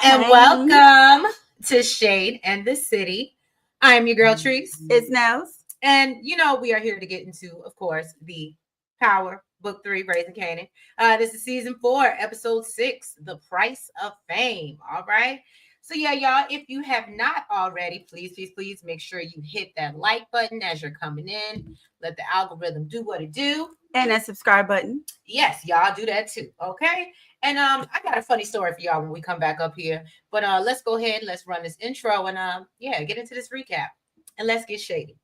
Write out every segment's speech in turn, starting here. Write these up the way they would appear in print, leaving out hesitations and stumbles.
and welcome to Shade and the City. I'm your girl, Treese. It's Nels. And, we are here to get into, of course, the Power Book 3, Raising Kanan. This is Season 4, Episode 6, The Price of Fame. All right? So, yeah, y'all, if you have not already, please make sure you hit that like button as you're coming in. Let the algorithm do what it do. And that subscribe button. Yes, y'all do that too, okay? And I got a funny story for y'all when we come back up here. But let's go ahead, let's run this intro and get into this recap. And let's get shady.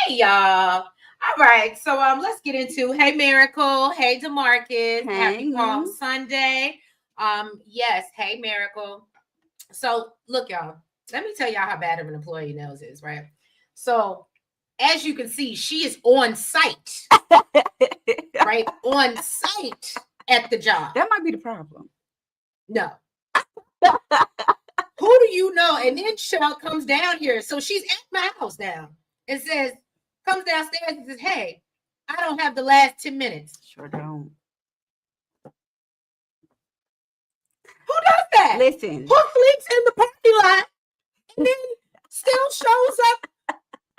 Hey y'all. All right. So let's get into hey Miracle. Hey DeMarcus. Hey. Happy Palm Sunday. Yes, hey Miracle. So look, y'all, let me tell y'all how bad of an employee Nels is, right? So as you can see, she is on site. Right? On site at the job. That might be the problem. No. Who do you know? And then Shell comes down here. So she's at my house now. It says, comes downstairs and says, hey, I don't have the last 10 minutes. Sure don't. Who does that? Listen. Who sleeps in the parking lot and then still shows up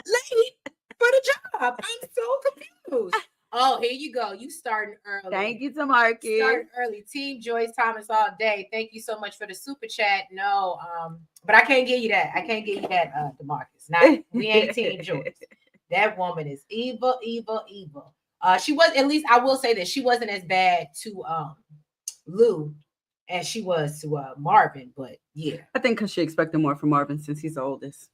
late for the job? I'm so confused. Oh, here you go. You starting early. Thank you, DeMarcus. Starting early. Team Joyce Thomas all day. Thank you so much for the super chat. No, but I can't give you that. I can't give you that, DeMarcus. We ain't Team Joyce. That woman is evil. She was, at least I will say that she wasn't as bad to Lou as she was to Marvin, but yeah. I think because she expected more from Marvin since he's the oldest.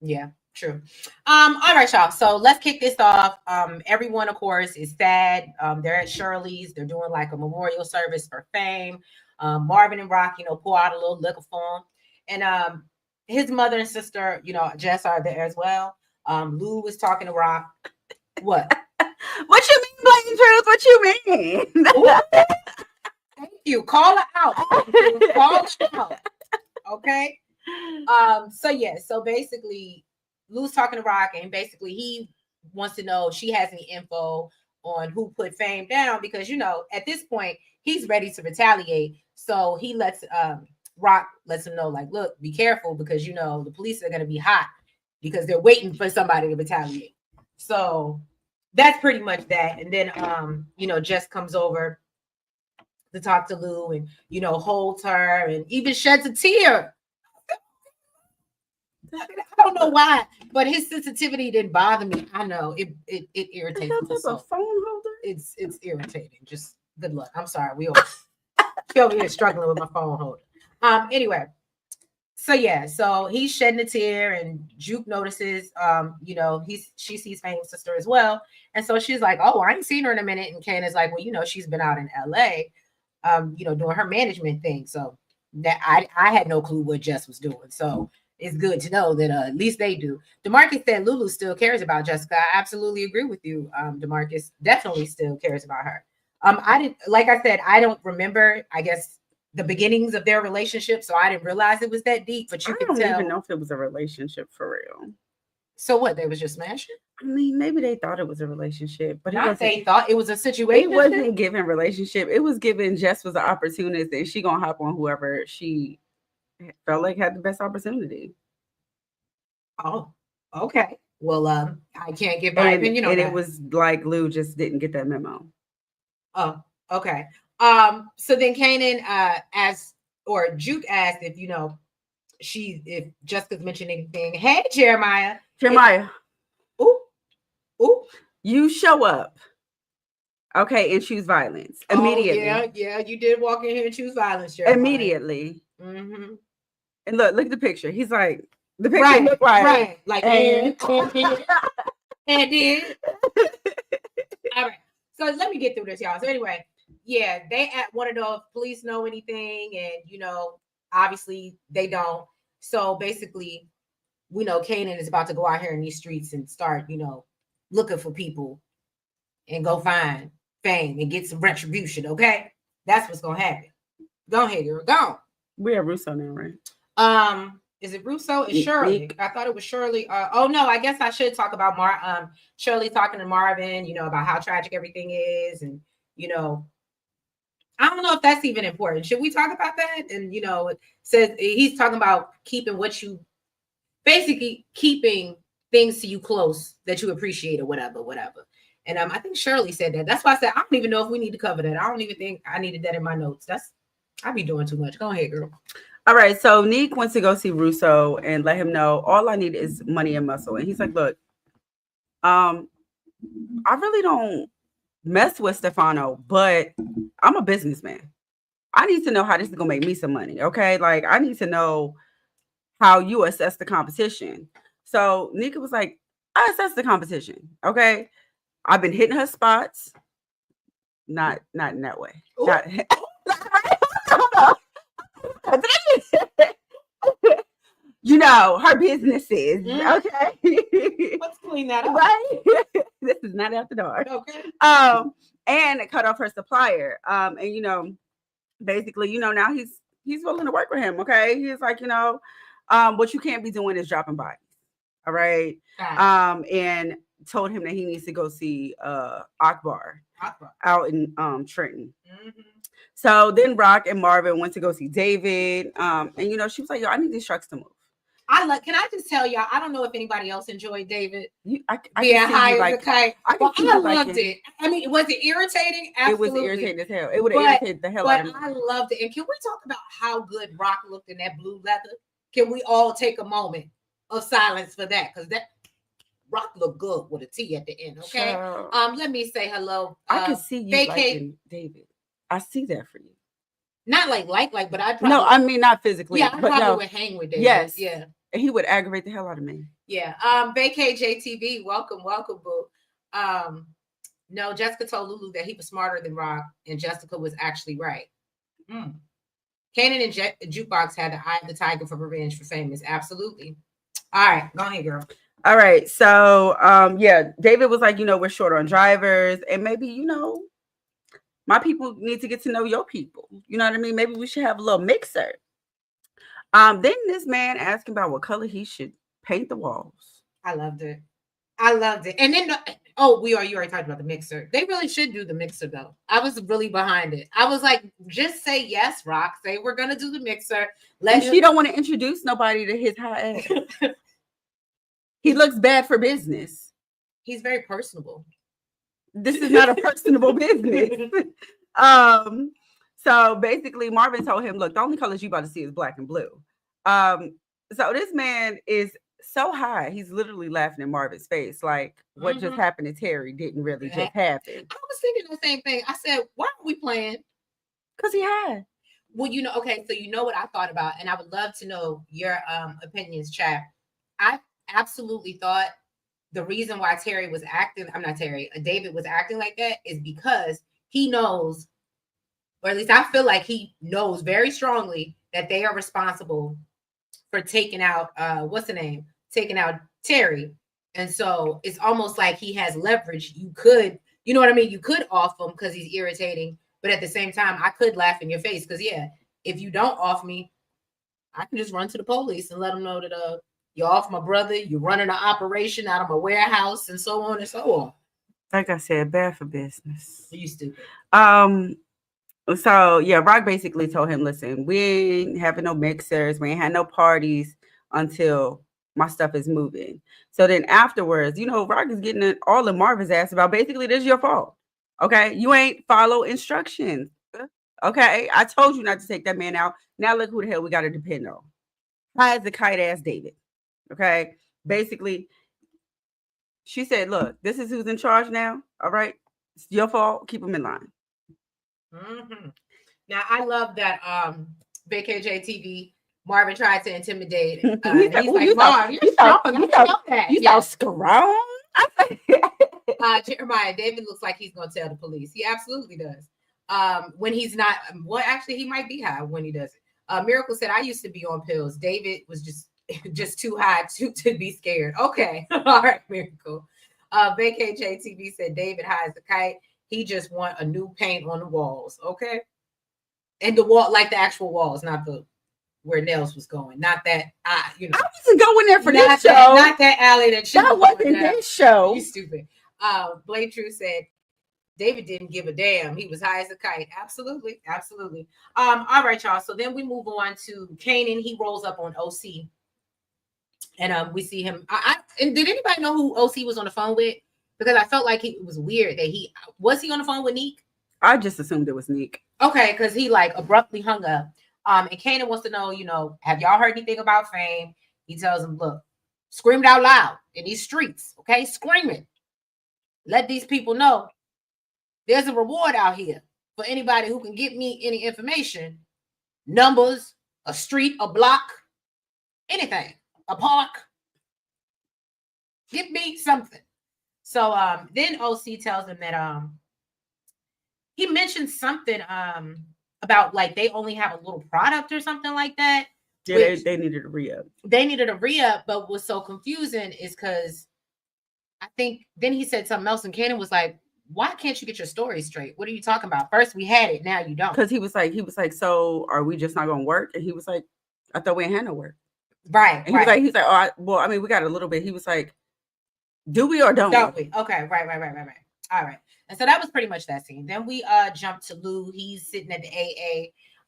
Yeah. True. All right, y'all. So let's kick this off. Everyone, of course, is sad. They're at Shirley's. They're doing like a memorial service for Fame. Marvin and Rock, pour out a little liquor for him. And his mother and sister, Jess are there as well. Lou was talking to Rock. What? What you mean, Blatant Truth? What you mean? Thank you. Call her out. Call her out. Okay. So basically, Lou's talking to Rock, and basically he wants to know if she has any info on who put Fame down because, at this point, he's ready to retaliate. So he lets Rock lets him know, like, look, be careful because, the police are going to be hot because they're waiting for somebody to retaliate. So that's pretty much that. And then, Jess comes over to talk to Lou and, holds her and even sheds a tear. I don't know why, but his sensitivity didn't bother me. I know it irritates me. So. A phone holder? It's irritating. Just good luck. I'm sorry. We all over here struggling with my phone holder. Anyway, so he's shedding a tear, and Juke notices. She sees Fame's sister as well, and so she's like, "Oh, I ain't seen her in a minute." And Kanan's like, "Well, she's been out in LA, doing her management thing." So that I had no clue what Jess was doing. So. It's good to know that at least they do. DeMarcus said Lulu still cares about Jessica. I absolutely agree with you. DeMarcus definitely still cares about her. I don't remember, I guess, the beginnings of their relationship, so I didn't realize it was that deep. But you can tell. I don't even know if it was a relationship for real. So what? They was just smashing? I mean, maybe they thought it was a relationship, but they thought it was a situation. It wasn't given relationship. It was given Jess was an opportunist, and she gonna hop on whoever she felt like had the best opportunity. Oh, okay. Well, I can't give my opinion on that. It was like Lou just didn't get that memo. Oh, okay. So then Kanan Juke asked if if Jessica's mentioned anything. Hey, Jeremiah. Ooh. You show up. Okay, and choose violence immediately. Yeah, you did walk in here and choose violence, Jeremiah. Immediately. Mm-hmm. And look at the picture. He's like, the picture look right. Like, And then, all right. So let me get through this, y'all. So anyway, yeah, they want to know if police know anything, and obviously they don't. So basically, we know Kanan is about to go out here in these streets and start, looking for people and go find fame and get some retribution. Okay, that's what's gonna happen. Go ahead, girl. Go. We have Russo now, right? Is it Russo? It's Shirley. Nick. I thought it was Shirley. Oh no, I guess I should talk about Shirley talking to Marvin, about how tragic everything is, and I don't know if that's even important. Should we talk about that? And it says he's talking about keeping basically keeping things to you close that you appreciate or whatever. And I think Shirley said that. That's why I said I don't even know if we need to cover that. I don't even think I needed that in my notes. I be doing too much. Go ahead, girl. All right, so Neek wants to go see Russo and let him know all I need is money and muscle. And he's like, look, I really don't mess with Stefano, but I'm a businessman. I need to know how this is gonna make me some money. Okay, like I need to know how you assess the competition. So Nika was like, I assess the competition. Okay, I've been hitting her spots. Not in that way. Not, her businesses. Okay. Let's clean that up. Right. This is not after dark. Okay. And it cut off her supplier. And basically, now he's willing to work with him. Okay. He's like, what you can't be doing is dropping bodies. All right. And told him that he needs to go see Akbar out in Trenton. Mm-hmm. So then Rock and Marvin went to go see David. And she was like, yo, I need these trucks to move. Can I just tell y'all, I don't know if anybody else enjoyed David I being high as a kite. I loved it. I mean, was it irritating? Absolutely. It was irritating as hell. It would have irritated the hell out of me. But I loved it. And can we talk about how good Rock looked in that blue leather? Can we all take a moment of silence for that? Because that Rock looked good with a T at the end. Okay. Sure. Let me say hello. I can see you liking David. I see that for you. Not like, but I probably I mean not physically. Yeah, I probably would hang with David. Yes. Yeah. And he would aggravate the hell out of me. Yeah. Vacay JTV, welcome, boo. No, Jessica told Lulu that he was smarter than Rock, and Jessica was actually right. Kanan and Jukebox had the eye of the tiger for revenge for famous. Absolutely. All right, go ahead, girl. All right. So David was like, we're short on drivers, and maybe, my people need to get to know your people. You know what I mean? Maybe we should have a little mixer. Then this man asked him about what color he should paint the walls. I loved it. And then, you already talked about the mixer. They really should do the mixer, though. I was really behind it. I was like, just say yes, Rock. Say we're going to do the mixer. She don't want to introduce nobody to his high ass. He looks bad for business. He's very personable. This is not a personable business. So basically Marvin told him, look, the only colors you about to see is black and blue. So this man is so high, he's literally laughing in Marvin's face. Like what just happened to Terry didn't really just happen. I was thinking the same thing. I said, why are we playing? Because he had. Well, okay, so what I thought about, and I would love to know your opinions, chat. I absolutely thought the reason why David was acting like that is because he knows, or at least I feel like he knows very strongly that they are responsible for taking out taking out Terry. And so it's almost like he has leverage. You could, you know what I mean? You could off him because he's irritating, but at the same time, I could laugh in your face because if you don't off me, I can just run to the police and let them know that you're off my brother, you're running an operation out of my warehouse, and so on and so on. Like I said, bad for business. You stupid. So Rock basically told him, listen, we ain't having no mixers, we ain't had no parties until my stuff is moving. So then afterwards, Rock is getting all in Marvin's ass about basically this is your fault. Okay, you ain't follow instructions. Okay, I told you not to take that man out. Now look who the hell we got to depend on. High as a kite ass David. Okay, basically, she said, look, this is who's in charge now. All right, it's your fault. Keep them in line. Mm-hmm. Now, I love that Vacay TV, Marvin tried to intimidate. He's like, Marv, you're strong. You know that. You thought strong? Jeremiah, David looks like he's gonna tell the police. He absolutely does. When he's not, well, actually, he might be high when he does it. Miracle said, "I used to be on pills. David was just too high to be scared." Okay, all right, Miracle. Vacay JTV said, "David high as a kite. He just want a new paint on the walls." Okay, and the wall, like the actual walls, not the where Nels was going, not that I wasn't going there for this show. Not that alley that she that wasn't this show. You stupid. Blake True said David didn't give a damn. He was high as a kite. Absolutely, absolutely. All right, y'all. So then we move on to Kanan. He rolls up on OC, and we see him. And did anybody know who OC was on the phone with? Because I felt like it was weird that he on the phone with Neek. I just assumed it was Neek. Okay, because he like abruptly hung up. And Kanan wants to know, have y'all heard anything about Fame? He tells him, look, scream it out loud in these streets, okay? Scream it. Let these people know there's a reward out here for anybody who can get me any information, numbers, a street, a block, anything, a park. Give me something. So then OC tells him that he mentioned something about like they only have a little product or something like that. Yeah, they needed a re-up. They needed a re-up, but what's so confusing is because I think then he said something else, and Kanan was like, "Why can't you get your story straight? What are you talking about? First we had it, now you don't." Because he was like, so are we just not gonna work? And he was like, I thought we ain't had no work. Right. And he's like, oh, we got a little bit. He was like, do we or don't we? Okay, right. All right. And so that was pretty much that scene. Then we jump to Lou. He's sitting at the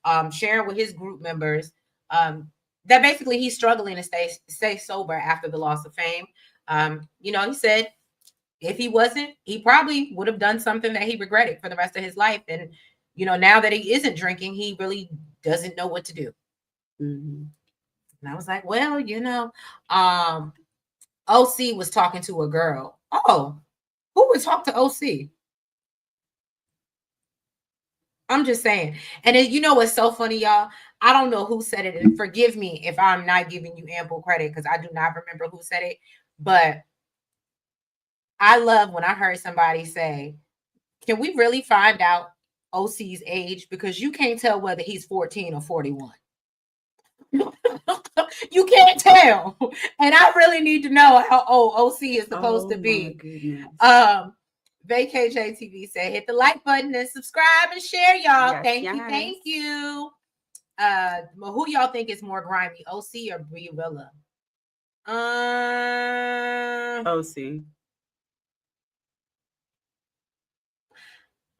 AA, sharing with his group members that basically he's struggling to stay sober after the loss of Fame. He said if he wasn't, he probably would have done something that he regretted for the rest of his life. And now that he isn't drinking, he really doesn't know what to do. Mm-hmm. And I was like, well, OC was talking to a girl. Oh, who would talk to OC? I'm just saying. And what's so funny, y'all? I don't know who said it. And forgive me if I'm not giving you ample credit because I do not remember who said it. But I love when I heard somebody say, can we really find out OC's age? Because you can't tell whether he's 14 or 41. You can't tell. And I really need to know how old OC is supposed to be. Vacay JTV said, hit the like button and subscribe and share, y'all. Yes, thank you. Who y'all think is more grimy, OC or Brie Rilla? OC.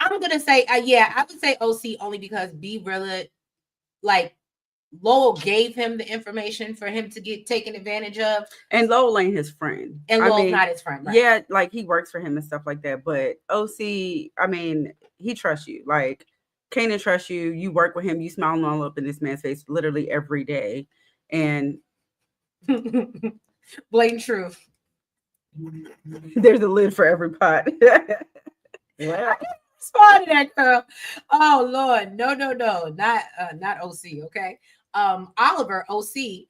I'm gonna say, I would say OC only because Brie Rilla, like, Lowell gave him the information for him to get taken advantage of. And Lowell ain't his friend. And Lowell's not his friend, right? Yeah, like he works for him and stuff like that. But OC, he trusts you. Like, Kanan trusts you. You work with him. You smile all up in this man's face literally every day. And blatant truth. There's a lid for every pot. Well, spotted that girl. Oh Lord, no, not OC. Okay. Oliver, OC,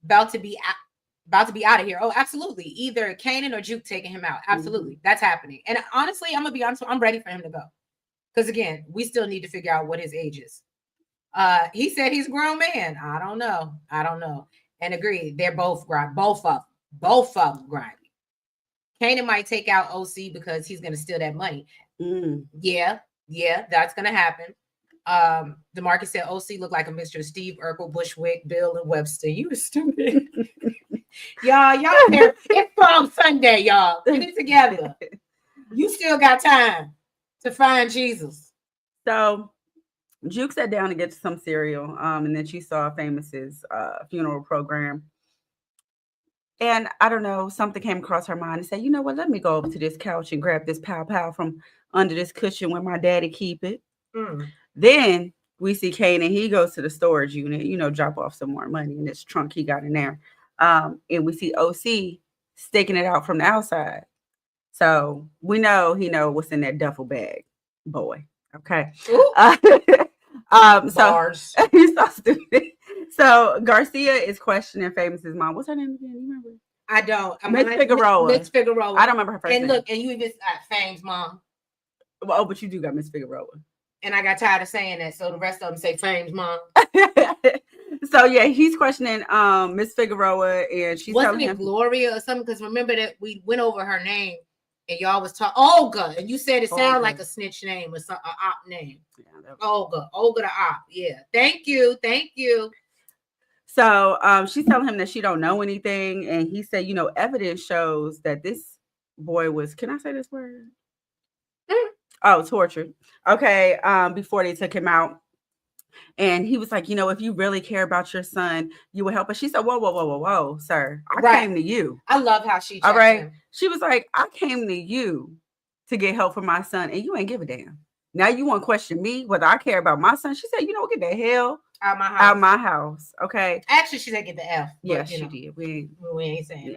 about to be out of here. Oh, absolutely. Either Kanan or Juke taking him out. Absolutely. Mm-hmm. That's happening. And honestly, I'm gonna be honest, I'm ready for him to go. Because again, we still need to figure out what his age is. He said he's a grown man. I don't know. And agree, they're both grimy. Both of them grimy. Kanan might take out OC because he's gonna steal that money. Mm. Yeah, that's gonna happen. DeMarcus said OC looked like a mixture of Steve Urkel, Bushwick, Bill, and Webster. You stupid. y'all here. It's Palm Sunday, y'all. Get it together. You still got time to find Jesus. So Juke sat down to get some cereal, and then she saw Famous's funeral program. And I don't know, something came across her mind and said, you know what, let me go over to this couch and grab this pow from under this cushion where my daddy keep it. Mm. Then we see Kanan. He goes to the storage unit, drop off some more money in this trunk he got in there. And we see OC sticking it out from the outside. So we know he know what's in that duffel bag, boy. Okay. So he's so stupid. So Garcia is questioning Famous's mom. What's her name again? You remember? I don't. Miss Figueroa. Miss Figueroa. I don't remember her first and name. Look, and you even Fame's mom. Oh, but you do got Miss Figueroa. And I got tired of saying that, so the rest of them say Fame's mom. So yeah, he's questioning Miss Figueroa, and she's Wasn't telling it him Gloria or something? Because remember that we went over her name, and y'all was talking Olga, and you said it sounded like a snitch name or some op name. Yeah, Olga the op. Yeah, thank you. So she's telling him that she don't know anything, and he said, you know, evidence shows that this boy was. Can I say this word? Oh, tortured. Okay, before they took him out. And he was like, you know, if you really care about your son, you will help us. She said, whoa, sir. I came to you. I love how she all right. him. She was like, I came to you to get help for my son, and you ain't give a damn. Now you want to question me whether I care about my son. She said, you know, get the hell out my house. Okay. Actually, she said get the F. Yes, she did. We ain't saying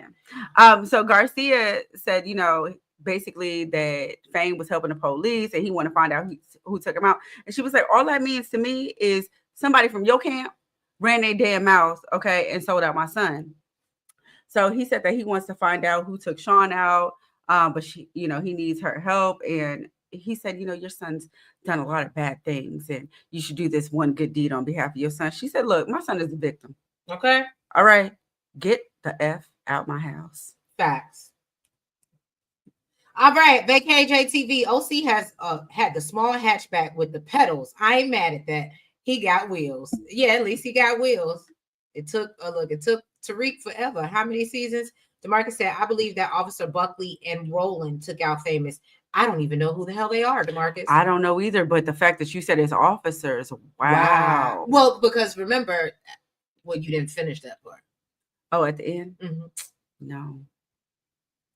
that. So Garcia said, you know, basically that Fame was helping the police and he wanted to find out who took him out. And she was like, all that means to me is somebody from your camp ran their damn mouth, okay, and sold out my son. So he said that he wants to find out who took Sean out, but she, you know, he needs her help. And he said, you know, your son's done a lot of bad things and you should do this one good deed on behalf of your son. She said, look, my son is a victim. Okay. All right. Get the F out my house. Facts. All right, VKJTV. OC has had the small hatchback with the pedals. I ain't mad at that. He got wheels. Yeah, at least he got wheels. It took Tariq forever. How many seasons? DeMarcus said, I believe that Officer Buckley and Roland took out Famous. I don't even know who the hell they are, DeMarcus. I don't know either, but the fact that you said it's officers, wow. Well, because remember, you didn't finish that part. Oh, at the end? Mm-hmm. No.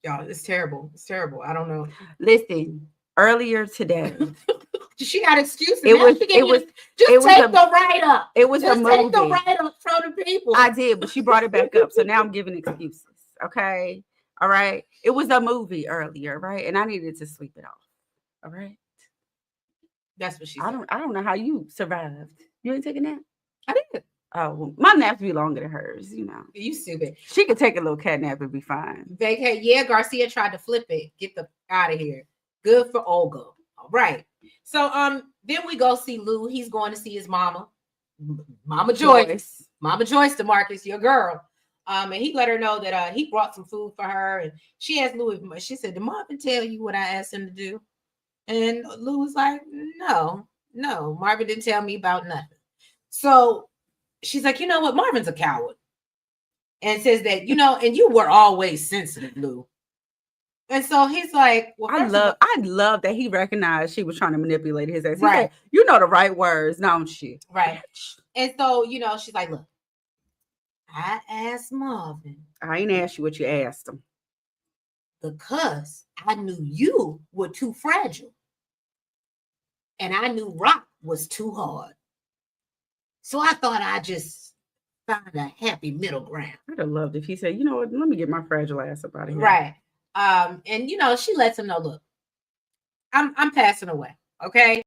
Y'all, it's terrible. It's terrible. I don't know. Listen, earlier today. She got excuses. It was take the write-up. It was just a movie. Take the write-up from the people. I did, but she brought it back up. So now I'm giving excuses. Okay. All right. It was a movie earlier, right? And I needed to sleep it off. All right. That's what she said. I don't know how you survived. You ain't taking a nap? I did. Oh, well, my naps be longer than hers, you know. You stupid. She could take a little cat nap and be fine. Vacay, yeah, Garcia tried to flip it. Get the out of here. Good for Olga. All right. So then we go see Lou. He's going to see his mama. Mama Joyce. Mama Joyce, DeMarcus, your girl. And he let her know that he brought some food for her. And she asked Lou, she said, did Marvin tell you what I asked him to do? And Lou was like, no, Marvin didn't tell me about nothing. So she's like, you know what? Marvin's a coward. And says that, you know, and you were always sensitive, Lou. And so he's like, well, I love that he recognized she was trying to manipulate his ass. Right. Said, you know the right words, don't she? Right. And so, you know, she's like, look, I asked Marvin. I ain't asked you what you asked him. Because I knew you were too fragile. And I knew Rock was too hard. So I thought I'd just find a happy middle ground. I'd have loved if he said, you know what, let me get my fragile ass up out of here. Right. And you know, she lets him know, look, I'm passing away. Okay.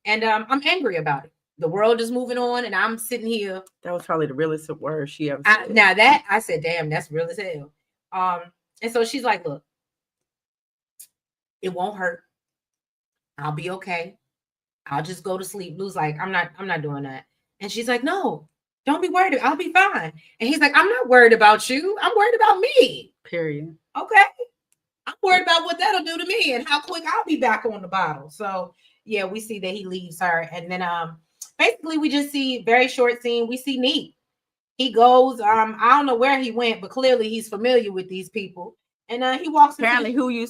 And I'm angry about it. The world is moving on and I'm sitting here. That was probably the realest word she ever said. Now that I said, damn, that's real as hell. And so she's like, look, it won't hurt. I'll be okay. I'll just go to sleep. Lou's like, I'm not doing that. And she's like, no, don't be worried. I'll be fine. And he's like, I'm not worried about you. I'm worried about me. Period. Okay. I'm worried about what that'll do to me and how quick I'll be back on the bottle. So yeah, we see that he leaves her. And then basically we just see very short scene. We see Neat. He goes, I don't know where he went, but clearly he's familiar with these people. And he walks apparently who he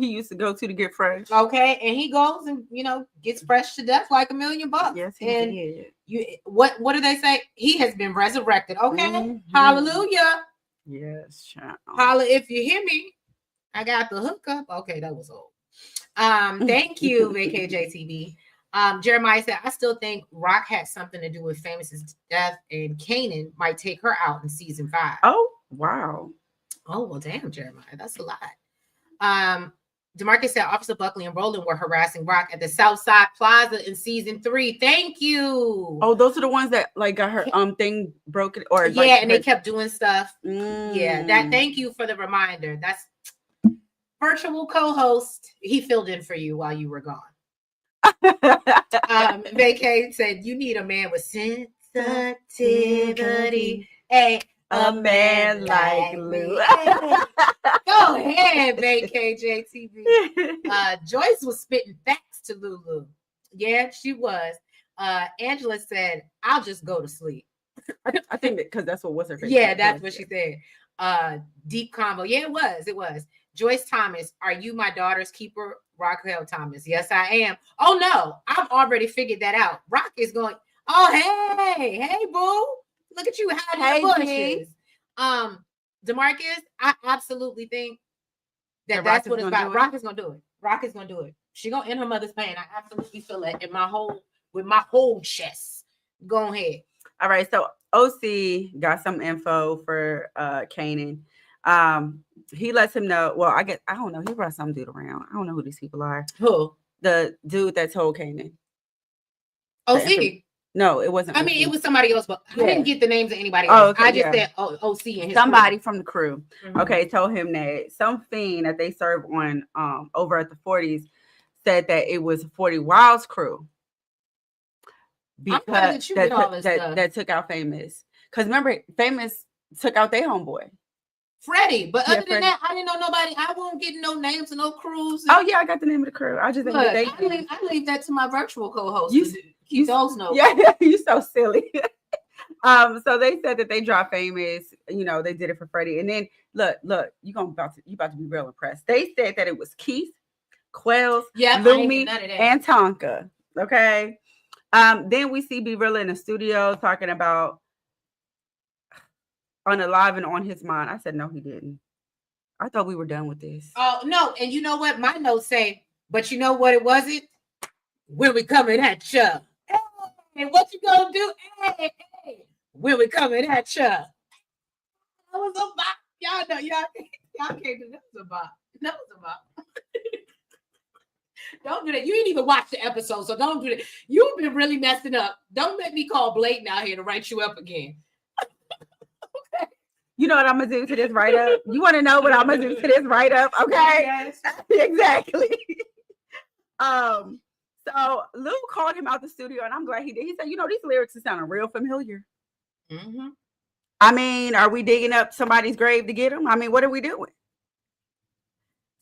used to go to get fresh. Okay, and he goes and gets fresh to death like $1 million. Yes, he did. What do they say? He has been resurrected. Okay, mm-hmm. Hallelujah. Yes, child. Holla if you hear me. I got the hookup. Okay, that was old. Thank you, VKJTV. Jeremiah said, I still think Rock had something to do with Famous's death, and Kanan might take her out in season 5. Oh, wow. Oh, well, damn, Jeremiah. That's a lot. DeMarcus said Officer Buckley and Roland were harassing Rock at the Southside Plaza in season 3. Thank you. Oh, those are the ones that like got her thing broken or yeah, like and they kept doing stuff. Yeah, that. Mm. Thank you for the reminder. That's virtual co-host. He filled in for you while you were gone. Vacay said you need a man with sensitivity. Hey, a man like Lou. Go ahead, Vacay JTV. Joyce was spitting facts to Lulu. Yeah, she was. Angela said, "I'll just go to sleep." I think because that's what her face. Yeah, that's what she said. Deep combo. Yeah, it was. It was. Joyce Thomas, are you my daughter's keeper? Raquel Thomas. Yes, I am. Oh no, I've already figured that out. Rock is going. Oh hey, boo! Look at you hiding in the bushes. DeMarcus, I absolutely think that's what it's about. Rock is gonna do it. Rock is gonna do it. She gonna end her mother's pain. I absolutely feel it in my whole chest. Go ahead. All right, so OC got some info for Kanan. He lets him know. Well, I don't know. He brought some dude around. I don't know who these people are. Who? The dude that told Kanan. OC. No, it wasn't. I mean, it was somebody else, but I didn't get the names of anybody else. Okay, I just said OC and his somebody crew. from the crew. Mm-hmm. Okay, told him that some fiend that they serve on over at the 40s said that it was 40 Wild's crew. Because that took out Famous. Because remember, Famous took out their homeboy. Freddie. But other than that, I didn't know nobody. I won't get no names and no crews. Oh, yeah, I got the name of the crew. I just I leave that to my virtual co-host. You those know. Yeah, you're so silly. So they said that they dropped Famous. You know, they did it for Freddie. And then look, you about to be real impressed. They said that it was Keith, Quells, Lumi, and Tonka. Okay. Then we see B-Rilla in the studio talking about on the live and on his mind. I said, no, he didn't. I thought we were done with this. Oh, no. And you know what? My notes say, but you know what it wasn't? When we coming at you. Hey, what you gonna do? Hey. When we coming at you. That was a bop. Y'all know, y'all can't do that. Was a bop. That was a bop. Don't do that. You didn't even watch the episode, so don't do that. You've been really messing up. Don't let me call Blatant out here to write you up again. Okay. You know what I'm gonna do to this write-up? You want to know what I'm gonna do to this write-up? Okay. Yes. Exactly. So Lou called him out the studio, and I'm glad he did. He said, "You know, these lyrics are sounding real familiar." Mm-hmm. I mean, are we digging up somebody's grave to get them? I mean, what are we doing?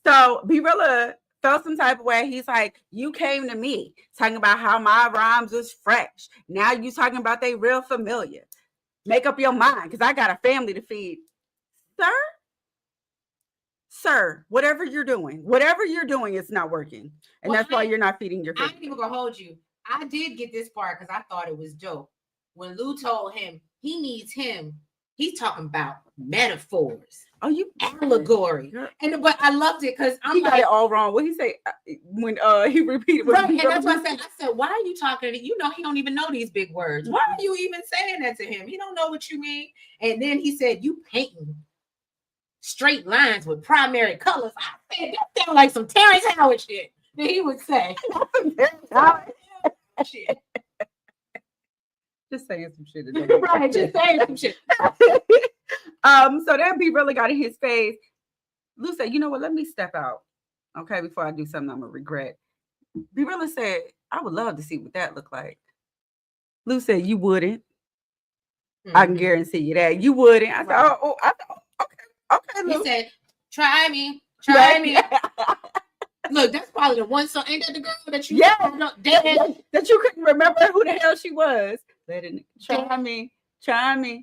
So B-Rilla felt some type of way. He's like, you came to me talking about how my rhymes was fresh. Now you talking about they real familiar. Make up your mind, because I got a family to feed. Sir, whatever you're doing is not working. And that's why you're not feeding your family. I ain't even gonna hold you. I did get this part because I thought it was dope. When Lou told him he needs him, he's talking about metaphors. Oh, you allegory. But I loved it because he got it all wrong. What he say when he repeated? Right, and that's what I said. Why are you talking to? You know, he don't even know these big words. Why are you even saying that to him? He don't know what you mean. And then he said, "You painting straight lines with primary colors." I said that sounds like some Terrence Howard shit that he would say. Shit. Just saying some shit. Right, just saying some shit. So then B really got in his face. Lou said, "You know what? Let me step out, okay, before I do something I'm gonna regret." B really said, "I would love to see what that looked like." Lou said, "You wouldn't." Mm-hmm. I can guarantee you that you wouldn't. I said, okay. Lou. He said, "Try me." Look, that's probably the one song. Ain't that the girl that you? Yeah, that you couldn't remember who the hell she was. Try me.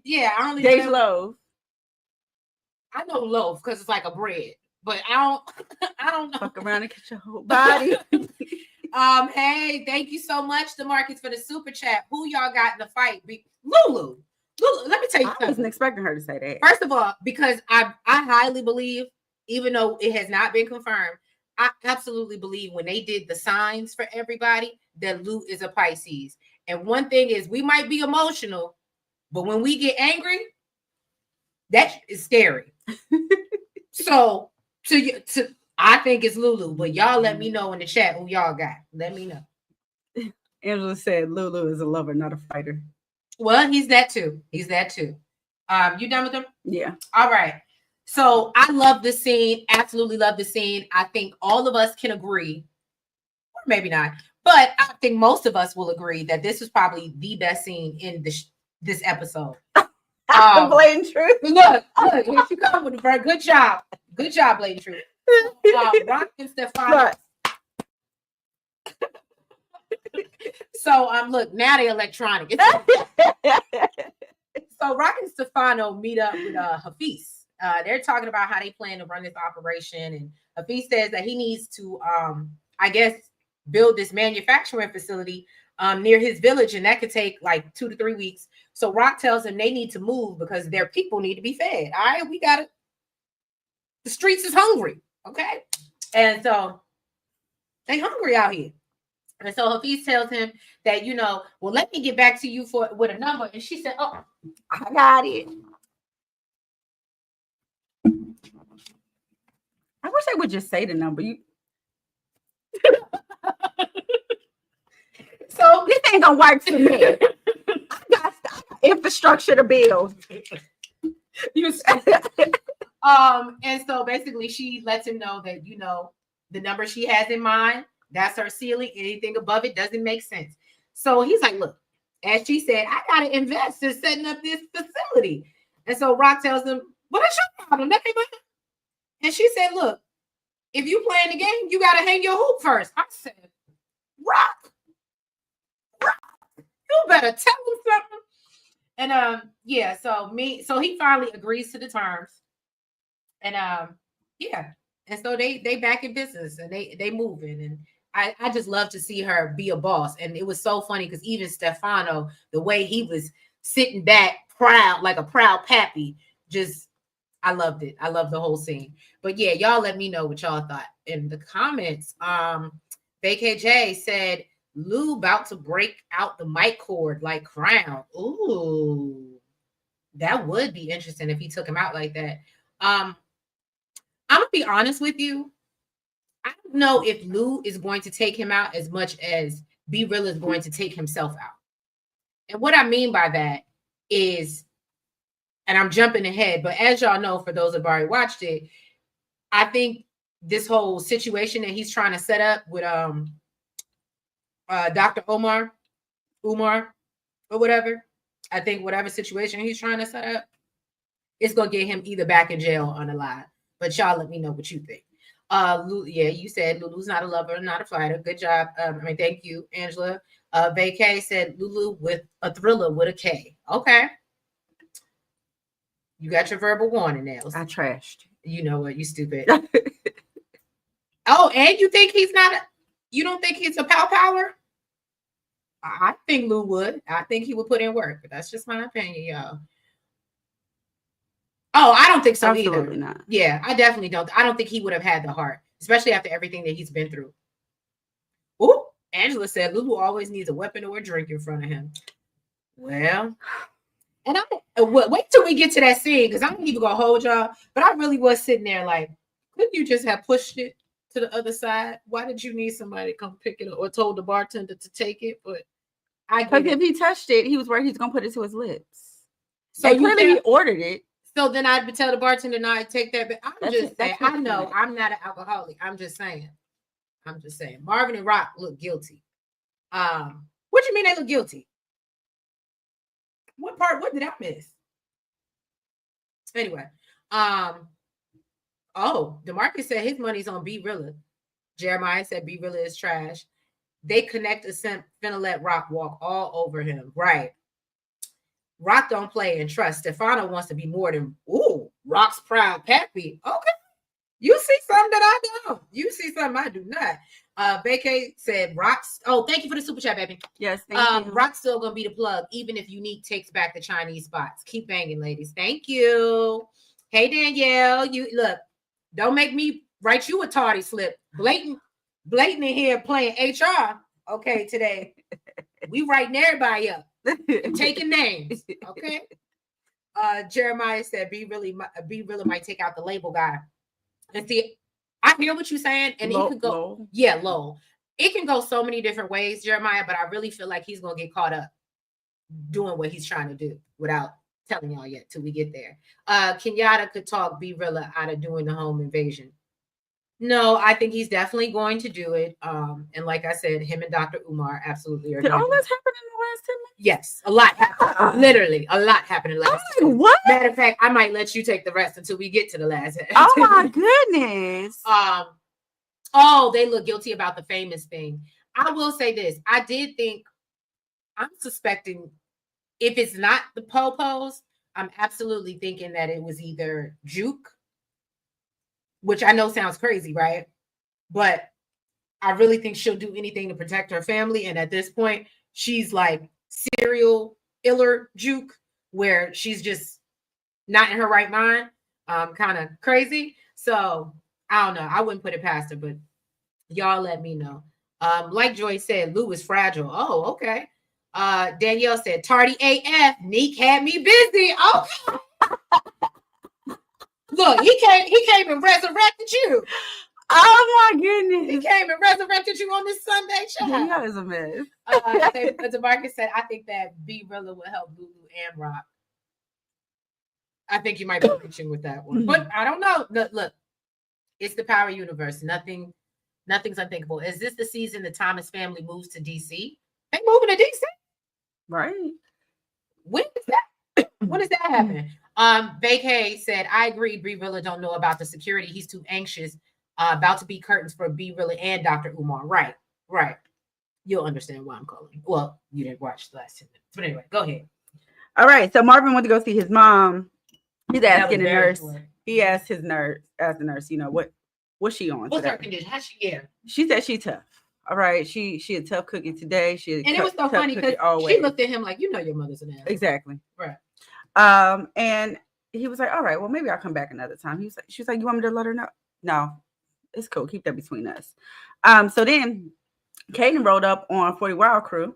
Yeah, I only Dave Loaf. I know loaf because it's like a bread, but I don't know. Fuck around and get your whole body. Hey, thank you so much, DeMarcus, for the super chat. Who y'all got in the fight? Lulu, let me tell you something. I wasn't expecting her to say that. First of all, because I highly believe, even though it has not been confirmed, I absolutely believe when they did the signs for everybody that Lou is a Pisces. And one thing is, we might be emotional, but when we get angry, that is scary. So I think it's Lulu, but y'all let me know in the chat who y'all got. Let me know. Angela said Lulu is a lover, not a fighter. Well, he's that too. He's that too. You done with them? Yeah. All right. So I love the scene. Absolutely love the scene. I think all of us can agree, or maybe not, but I think most of us will agree that this was probably the best scene in this episode. Blatant truth. Look, here she comes with the bird. Good job, Blatant Truth. Rock and Stefano. So look, now they electronic. So Rock and Stefano meet up with Hafiz. They're talking about how they plan to run this operation, and Hafiz says that he needs to, I guess, build this manufacturing facility near his village, and that could take like 2 to 3 weeks. So Rock tells them they need to move because their people need to be fed. All right, we got it. The streets is hungry, okay? And so they hungry out here. And so Hafiz tells him that, well, let me get back to you with a number. And she said, oh, I got it. I wish they would just say the number. So this ain't gonna work for me. I got infrastructure to build. And so basically she lets him know that, the number she has in mind, that's her ceiling. Anything above it doesn't make sense. So he's like, look, as she said, I got to invest in setting up this facility. And so Rock tells him, well, that's your problem. That ain't mine. And she said, look, if you playing the game, you got to hang your hoop first. I said, Rock, you better tell him something. And so he finally agrees to the terms. And and so they back in business and they moving. And I just love to see her be a boss. And it was so funny because even Stefano, the way he was sitting back proud, like a proud pappy, I loved it. I love the whole scene. But yeah, y'all let me know what y'all thought in the comments. BKJ said Lou about to break out the mic cord like Crown. Ooh, that would be interesting if he took him out like that. I'm gonna be honest with you. I don't know if Lou is going to take him out as much as B Real is going to take himself out. And what I mean by that is, and I'm jumping ahead, but as y'all know, for those who've already watched it, I think this whole situation that he's trying to set up with Dr. Umar, or whatever, I think whatever situation he's trying to set up, it's gonna get him either back in jail or unalive. But y'all let me know what you think. You said Lulu's not a lover, not a fighter. Good job. Thank you, Angela. Vacay said Lulu with a thriller with a K. Okay. You got your verbal warning now. I trashed. You know what? You stupid. Oh, and you think you don't think he's a power? I think Lou would. I think he would put in work, but that's just my opinion, y'all. Oh, I don't think so Absolutely either. Not. Yeah, I definitely don't. I don't think he would have had the heart, especially after everything that he's been through. Ooh, Angela said Lulu always needs a weapon or a drink in front of him. Well, and wait till we get to that scene because I'm not even gonna hold y'all. But I really was sitting there like, couldn't you just have pushed it to the other side? Why did you need somebody to come pick it up or told the bartender to take it? But because if he touched it, he was worried he's gonna put it to his lips. So and clearly he ordered it. So then I'd tell the bartender not to take that. But I'm just saying, I know I'm not an alcoholic. I'm just saying. Marvin and Rock look guilty. What you mean they look guilty? What part? What did I miss? Anyway, DeMarcus said his money's on B Rilla. Jeremiah said B Rilla is trash. They connect a finna let Rock walk all over him. Right. Rock don't play and trust. Stefano wants to be more than, Rock's proud pappy. Okay. You see something that I don't. You see something I do not. Vacay said Rock's. Oh, thank you for the super chat, baby. Yes, thank you. Rock's still gonna be the plug, even if Unique takes back the Chinese spots. Keep banging, ladies. Thank you. Hey Danielle, you look. Don't make me write you a tardy slip. Blatant in here playing HR. Okay, today we writing everybody up, taking names. Okay. Jeremiah said, "Be really might take out the label guy." And see, I hear what you're saying, and it could go, Lowell. yeah, Lowell. It can go so many different ways, Jeremiah, but I really feel like he's gonna get caught up doing what he's trying to do without telling y'all yet till we get there. Kenyatta could talk B Rilla out of doing the home invasion. No, I think he's definitely going to do it. And like I said, him and Dr. Umar absolutely are Did going all to this happen in the last 10 minutes? Yes, a lot happened. Literally, a lot happened in the last. I'm like, what? Matter of fact, I might let you take the rest until we get to the last. Oh my goodness. Oh, they look guilty about the famous thing. I will say this. I did think, I'm suspecting, if it's not the Popos, I'm absolutely thinking that it was either Juke, which I know sounds crazy, right? But I really think she'll do anything to protect her family. And at this point, she's like serial iller Juke, where she's just not in her right mind, kind of crazy. So I don't know. I wouldn't put it past her, but y'all let me know. Like Joy said, Lou is fragile. Oh, okay. Danielle said, tardy AF, Neek had me busy. Okay. Look, he came and resurrected you. Oh my goodness. He came and resurrected you on this Sunday show. Danielle is a mess. DeMarcus said, I think that B Rilla will help Lulu and Rock. I think you might be reaching with that one. But I don't know. Look, it's the Power Universe. Nothing's unthinkable. Is this the season the Thomas family moves to DC? They moving to DC? Right. When is that? When does that happen? Vacay said, I agree. B Rilla don't know about the security. He's too anxious. About to be curtains for B Rilla and Dr. Umar. Right. You'll understand why I'm calling. Well, you didn't watch the last 10 minutes. But anyway, go ahead. All right. So Marvin went to go see his mom. He's asking the nurse. Short. He asked his nurse, what's she on? What's today? her condition? How's she get? She said she tough. All right. She a tough cookie today. And it was so funny because she looked at him like, you know your mother's an asshole. Exactly. Right. And he was like, all right, well, maybe I'll come back another time. She was like, you want me to let her know? No, it's cool. Keep that between us. So then Kanan rolled up on 40 Wild Crew.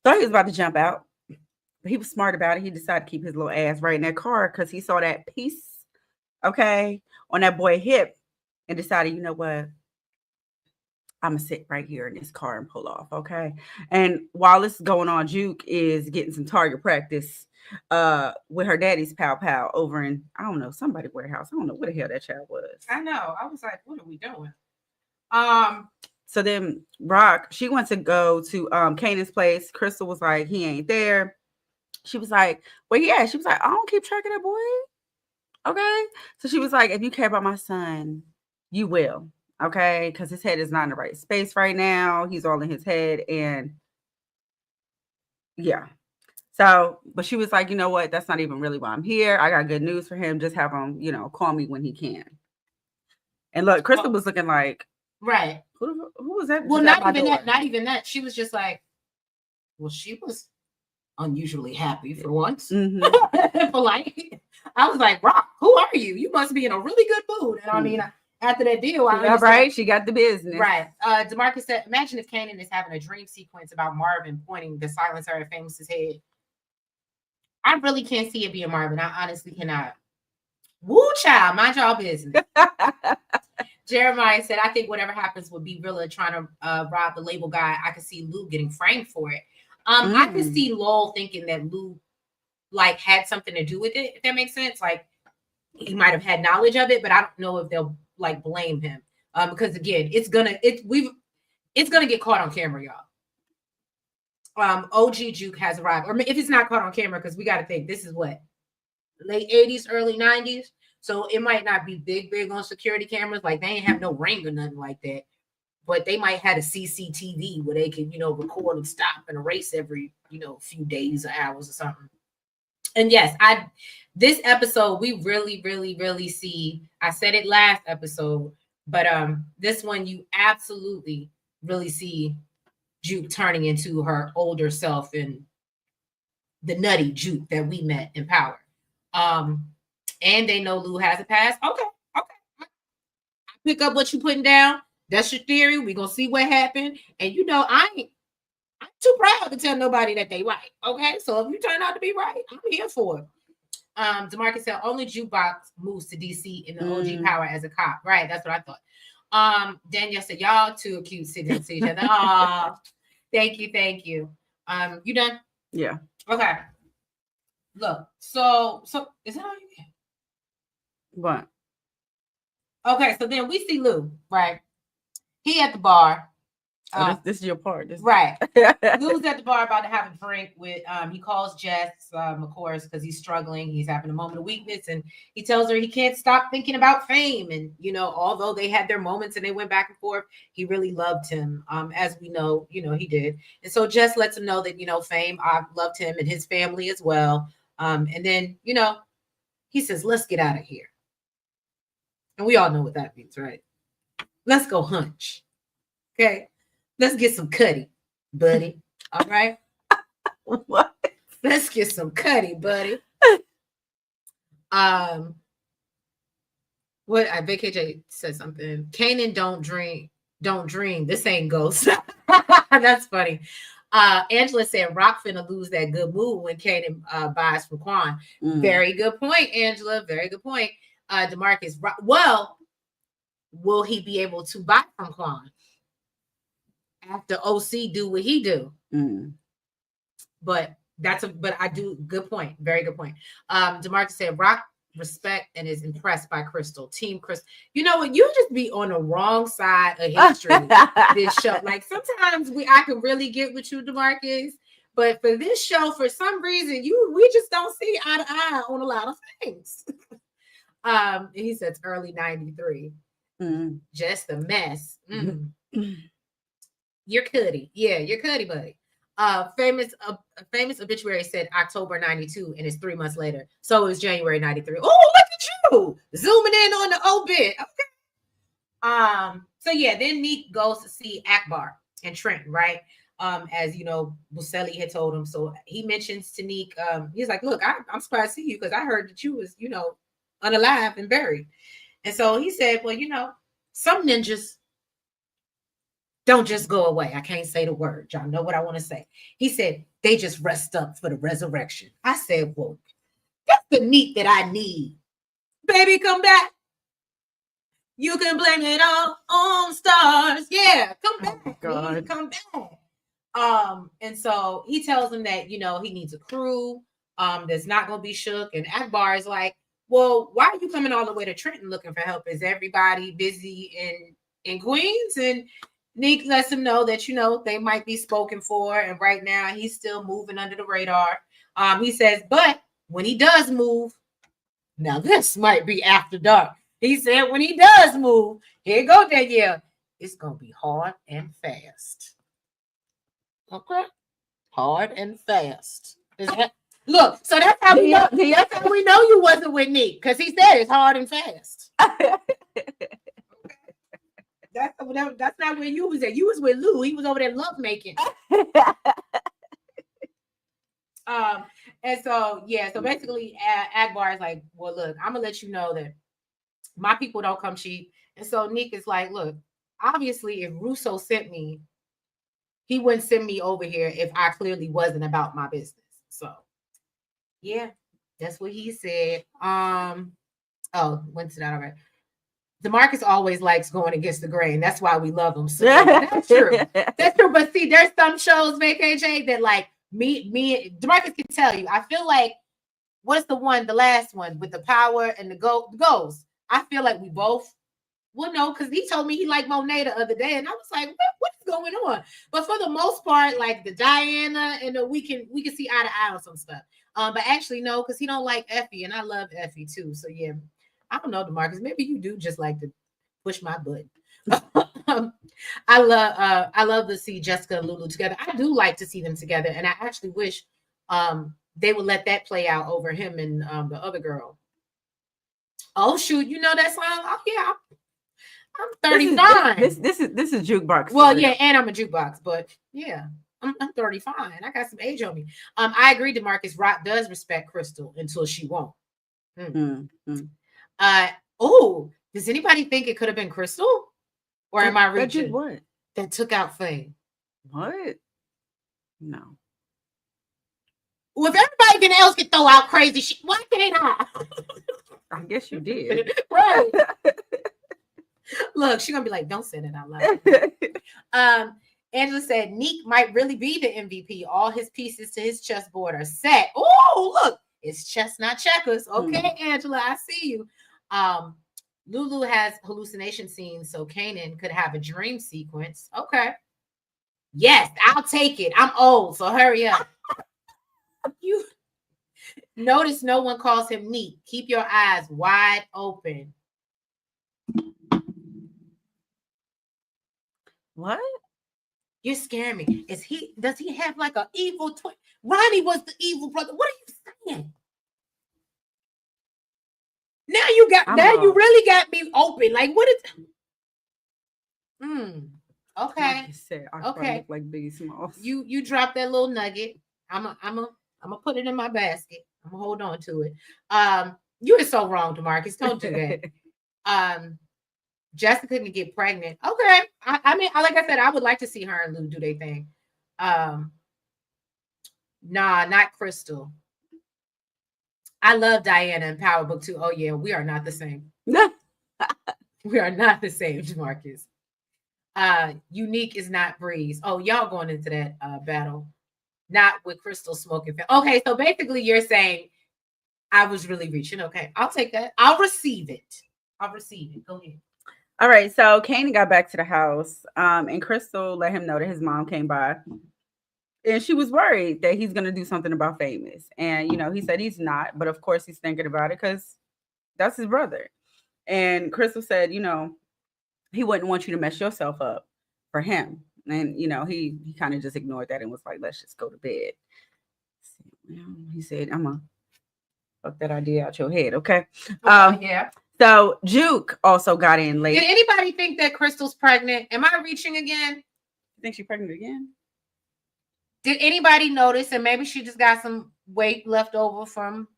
Thought he was about to jump out, but he was smart about it. He decided to keep his little ass right in that car because he saw that piece, okay, on that boy hip and decided, you know what? I'm going to sit right here in this car and pull off, okay? And while this is going on, Juke is getting some target practice with her daddy's pow over in, I don't know, somebody's warehouse. I don't know what the hell that child was. I know. I was like, what are we doing? So then Rock, she went to go to Kanan's place. Crystal was like, he ain't there. She was like, well, yeah. She was like, I don't keep track of that boy. Okay. So she was like, if you care about my son, you will. Okay. Because his head is not in the right space right now. He's all in his head. And yeah. So, but she was like, you know what? That's not even really why I'm here. I got good news for him. Just have him, call me when he can. And look, Crystal was looking like, right. Who was that? Well, not even that. She was just like, well, she was unusually happy for once. Mm-hmm. Polite. I was like, Rock, who are you? You must be in a really good mood. And I mean, after that deal, she got the business. Right. DeMarcus said, imagine if Kanan is having a dream sequence about Marvin pointing the silencer at Famous's head. I really can't see it being Marvin. I honestly cannot. Woo, child, mind y'all business. Jeremiah said, I think whatever happens with B Rilla trying to rob the label guy, I could see Lou getting framed for it. I could see Lowell thinking that Lou had something to do with it, if that makes sense. Like he might have had knowledge of it, but I don't know if they'll blame him. Because again, it's gonna get caught on camera, y'all. OG Juke has arrived, or if it's not caught on camera, because we got to think this is what, late 80s, early 90s. So it might not be big on security cameras. Like they ain't have no ring or nothing like that. But they might have a CCTV where they can, record and stop and erase every, few days or hours or something. And yes, this episode, we really see, I said it last episode, but this one you absolutely really see Juke turning into her older self and the nutty Juke that we met in Power. And they know Lou has a past. Okay. I pick up what you putting down. That's your theory. We're gonna see what happened. And I'm too proud to tell nobody that they right. Okay. So if you turn out to be right, I'm here for it. DeMarcus said only Jukebox moves to DC in the OG power as a cop. Right, that's what I thought. Danielle said y'all too cute sitting next to each other. Aw, thank you. You done? Yeah. Okay. Look, so is that all you get? What? Okay, so then we see Lou, right? He at the bar. This is your part. Right. Lou's at the bar about to have a drink with he calls Jess, of course, because he's struggling. He's having a moment of weakness, and he tells her he can't stop thinking about fame. And although they had their moments and they went back and forth, he really loved him. As we know, he did. And so Jess lets him know that fame, I loved him and his family as well. And then he says, let's get out of here. And we all know what that means, right? Let's go hunch. Okay. Let's get some cutty, buddy. All right. What? Let's get some cutty, buddy. What I BKJ said something. Kanan don't dream. This ain't ghost. That's funny. Angela said Rock finna lose that good mood when Kanan buys from Quan. Very good point, Angela. Very good point. DeMarcus. Well, will he be able to buy from Quan after OC do what he do? But I do good point. Very good point. DeMarcus said Rock respect and is impressed by Crystal. Team Crystal. You know what? You just be on the wrong side of history. This show. Like sometimes I can really get with you, DeMarcus. But for this show, for some reason, we just don't see eye to eye on a lot of things. He says early 93. Just a mess. You're cutty. Yeah, you're cutty, buddy. Famous obituary said October 92, and it's 3 months later. So it was January 93. Oh, look at you zooming in on the obit. Okay. So yeah, then Neek goes to see Akbar and Trenton, right? As Buscemi had told him. So he mentions to Neek, he's like, look, I'm surprised to see you because I heard that you was, unalive and buried. And so he said, well, some ninjas don't just go away. I can't say the word. Y'all know what I want to say. He said, they just rest up for the resurrection. I said, well, that's the Neek that I need. Baby, come back. You can blame it all on stars. Yeah, come back. God. Come back. And so he tells him that, he needs a crew that's not going to be shook. And Akbar is like, well, why are you coming all the way to Trenton looking for help? Is everybody busy in Queens? And Neek lets him know that, they might be spoken for. And right now he's still moving under the radar. He says, but when he does move, now this might be after dark. He said, when he does move, here you go, Danielle, it's going to be hard and fast. Okay? Hard and fast. Look, so that's how we know. That's how we know you wasn't with Neek, because he said it's hard and fast. That's not where you was at. You was with Lou. He was over there love making. And so so basically, Akbar is like, well, look, I'm gonna let you know that my people don't come cheap. And so Neek is like, look, obviously, if Russo sent me, he wouldn't send me over here if I clearly wasn't about my business. So yeah, that's what he said. Went to that already. DeMarcus always likes going against the grain. That's why we love him. So that's true. That's true. But see, there's some shows, KJ, that like me, DeMarcus can tell you. I feel like what's the last one with the power and the goals. I feel like we both. Well, no, because he told me he liked Monet the other day, and I was like, what is going on? But for the most part, like the Diana and we can see eye to eye on some stuff. But actually, no, because he don't like Effie, and I love Effie too. So yeah, I don't know, DeMarcus. Maybe you do just like to push my button. I love to see Jessica and Lulu together. I do like to see them together, and I actually wish they would let that play out over him and the other girl. Oh shoot, you know that song? Oh yeah. I'm 35. This is jukebox. Well, yeah, and I'm a jukebox, but yeah, I'm 35. I got some age on me. I agree, DeMarcus. Rock does respect Crystal until she won't. Does anybody think it could have been Crystal? Or am I reaching? What? That took out Fame. What? No. Well, if everybody else can throw out crazy shit, why can't I? I guess you did. Right. Look, she's gonna be like, don't say that out loud. Angela said Neek might really be the MVP. All his pieces to his chessboard are set. Oh, look, it's chess, not checkers. Okay, Angela, I see you. Lulu has hallucination scenes, so Kanan could have a dream sequence. Okay. Yes, I'll take it. I'm old, so hurry up. You notice no one calls him Neek. Keep your eyes wide open. What? You're scaring me. Does he have like an evil twin? Ronnie was the evil brother. What are you saying? Now you really got me open. Like, what is okay. Like said, okay. Look like Biggie Smalls. You dropped that little nugget. I'm gonna put it in my basket. I'm gonna hold on to it. You are so wrong, DeMarcus. Don't do that. Jessica can get pregnant. Okay. I mean, like I said, I would like to see her and Lou do their thing. Nah, not Crystal. I love Diana in Power Book 2. Oh, yeah, we are not the same. We are not the same, Marcus. Unique is not Breeze. Oh, y'all going into that battle. Not with Crystal smoking. Okay, so basically you're saying I was really reaching. Okay, I'll take that. I'll receive it. Go ahead. All right, so Kanan got back to the house, and Crystal let him know that his mom came by. And she was worried that he's going to do something about Famous. And, he said he's not. But, of course, he's thinking about it because that's his brother. And Crystal said, he wouldn't want you to mess yourself up for him. And, he kind of just ignored that and was like, let's just go to bed. He said, I'm going to fuck that idea out your head, okay? Yeah. So Juke also got in late. Did anybody think that Crystal's pregnant? Am I reaching again? You think she's pregnant again? Did anybody notice? And maybe she just got some weight left over from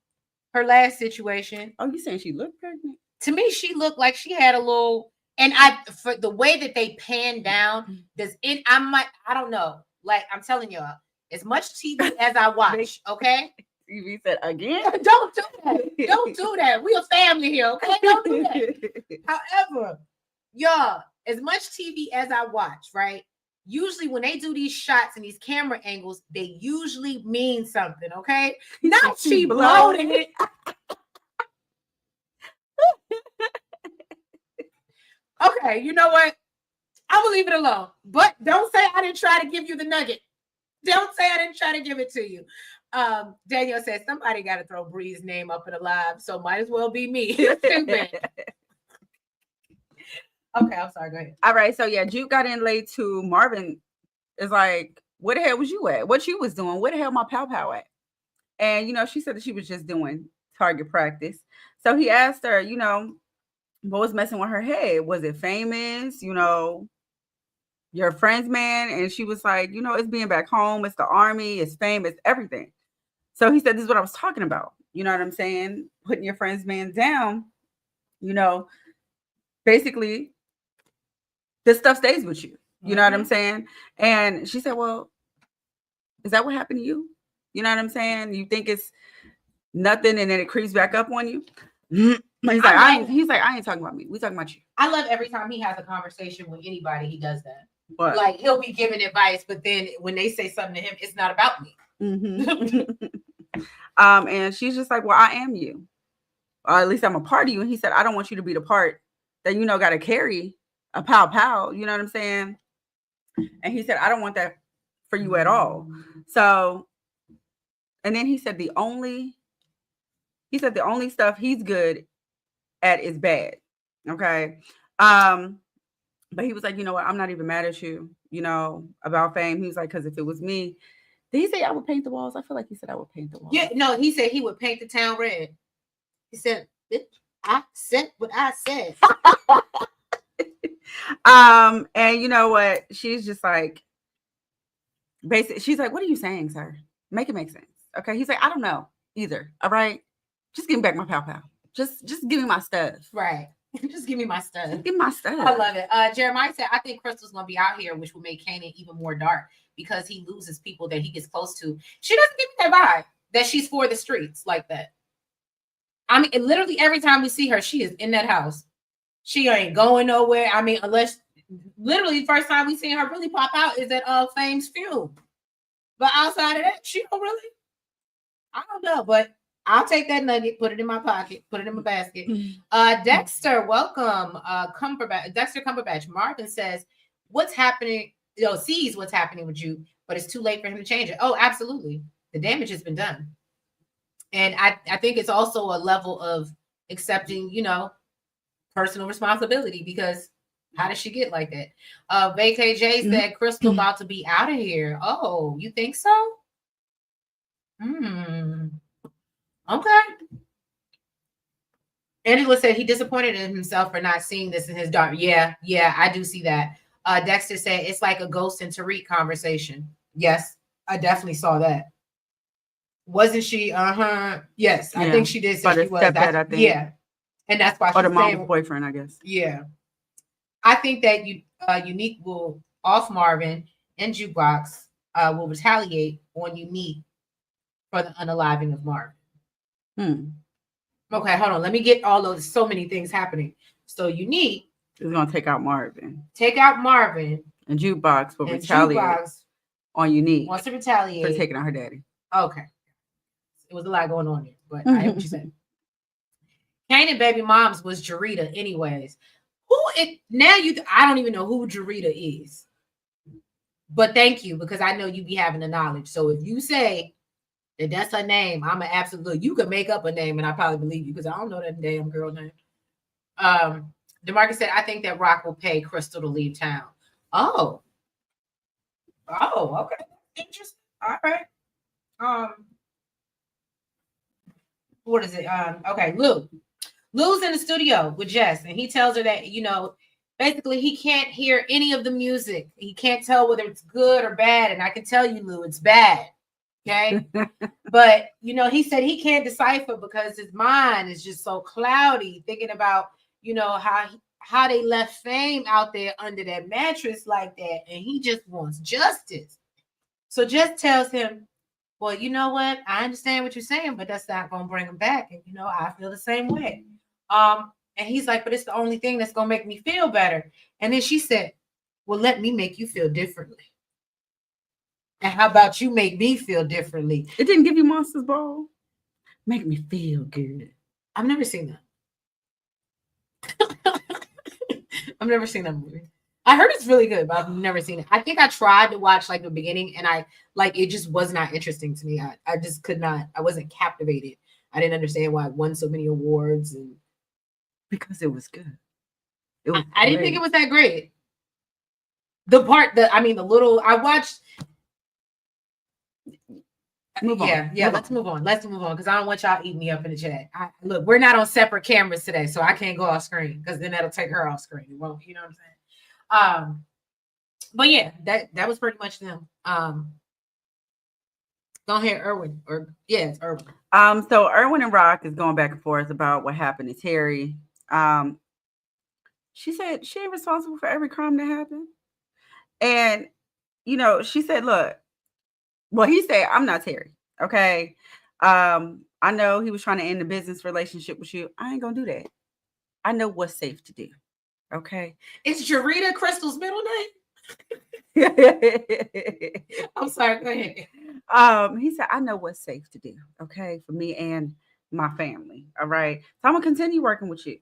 her last situation. Oh, you saying she looked pregnant? To me, she looked like she had a little. And for the way that they pan down, I don't know. Like I'm telling y'all, as much TV as I watch, okay? You said again? Don't do that. Don't do that. We a family here, okay? Don't do that. However, y'all, as much TV as I watch, right? Usually when they do these shots and these camera angles, they usually mean something, okay? Not she bloating it. Okay, you know what? I'm gonna leave it alone. But don't say I didn't try to give you the nugget. Don't say I didn't try to give it to you. Daniel says somebody got to throw Bree's name up in the live, so might as well be me. Okay, I'm sorry. Go ahead. All right, so yeah, Juke got in late too. Marvin is like, "What the hell was you at? What you was doing? Where the hell my pow at?" And she said that she was just doing target practice. So he asked her, what was messing with her head? Was it Famous? Your friend's man? And she was like, it's being back home. It's the army. It's fame. It's everything. So he said, this is what I was talking about. You know what I'm saying? Putting your friend's man down, basically this stuff stays with you. You know what I'm saying? And she said, well, is that what happened to you? You know what I'm saying? You think it's nothing and then it creeps back up on you? He's like, I ain't talking about me. We talking about you. I love every time he has a conversation with anybody, he does that. What? Like he'll be giving advice, but then when they say something to him, it's not about me. And she's just like, well, I am you. Or at least I'm a part of you. And he said, I don't want you to be the part that, got to carry a pow. You know what I'm saying? And he said, I don't want that for you at all. So, and then he said, the only stuff he's good at is bad. Okay. But he was like, you know what? I'm not even mad at you, about fame. He was like, because if it was me, did he say I would paint the walls? I feel like he said I would paint the walls. Yeah, no, he said he would paint the town red. He said, I said what I said. And you know what? She's just like, basically, she's like, what are you saying, sir? Make it make sense. Okay. He's like, I don't know either. All right. Just give me back my pow. Just give me my stuff. Right. Just give me my stuff. Give me my stuff. I love it. Jeremiah said, I think Crystal's going to be out here, which will make Kanan even more dark because he loses people that he gets close to. She doesn't give me that vibe. that she's for the streets like that. I mean, literally every time we see her, she is in that house. She ain't going nowhere. I mean, unless literally the first time we seen her really pop out is at Fame's funeral. But outside of that, she don't really. I don't know, but I'll take that nugget, put it in my pocket, put it in my basket. Dexter, welcome. Cumberbatch, Dexter Cumberbatch. Marvin says, "What's happening? Sees what's happening with you, but it's too late for him to change it." Oh, absolutely. The damage has been done, and I think it's also a level of accepting, personal responsibility, because how did she get like that? Vacay J said Crystal about to be out of here. Oh, you think so? Okay. Angela said he disappointed in himself for not seeing this in his daughter. Yeah, I do see that. Dexter said it's like a Ghost and Tariq conversation. Yes, I definitely saw that. Wasn't she? Yes, I think she did say she was. I think. Yeah, and that's why or the mom's boyfriend, I guess. Yeah, I think that Unique will off Marvin and Jukebox will retaliate on Unique for the unaliving of Marvin. Okay, hold on. Let me get all those. So many things happening. So Unique is gonna take out Marvin. And Jukebox will retaliate on Unique. Wants to retaliate for taking out her daddy. Okay. It was a lot going on there, but I hear what you said. Kanan baby moms was Jarita anyways. I don't even know who Jarita is. But thank you, because I know you be having the knowledge. So if you say that that's her name, I'm an absolute. You could make up a name and I probably believe you, because I don't know that damn girl name. DeMarcus said, I think that Rock will pay Crystal to leave town. Oh, okay. Interesting. All right. What is it? Okay, Lou's in the studio with Jess, and he tells her that, basically he can't hear any of the music. He can't tell whether it's good or bad. And I can tell you, Lou, it's bad. Okay. But, he said he can't decipher because his mind is just so cloudy, thinking about, how they left Fame out there under that mattress like that. And he just wants justice. So Jess tells him, well, you know what? I understand what you're saying, but that's not going to bring him back. And, I feel the same way. And he's like, but it's the only thing that's going to make me feel better. And then she said, well, let me make you feel differently. And how about you make me feel differently? It didn't give you Monsters Ball? Make me feel good. I've never seen that. I've never seen that movie. I heard it's really good, but I've never seen it. I think I tried to watch the beginning, and it just was not interesting to me. I just could not. I wasn't captivated. I didn't understand why it won so many awards, and because it was good. I didn't think it was that great. The little I watched. Move on. Yeah. Let's move on. Because I don't want y'all eating me up in the chat. Look, we're not on separate cameras today, so I can't go off screen, because then that'll take her off screen. It won't. You know what I'm saying? But yeah, that was pretty much them. Go ahead, Erwin. It's Erwin. So Erwin and Rock is going back and forth about what happened to Terry. She said she ain't responsible for every crime that happened. And, she said, look, well, he said, I'm not Terry. Okay. I know he was trying to end the business relationship with you. I ain't gonna do that. I know what's safe to do. Okay. Is Jarita Crystal's middle name? I'm sorry. Go ahead. He said, I know what's safe to do. Okay. For me and my family. All right. So I'm gonna continue working with you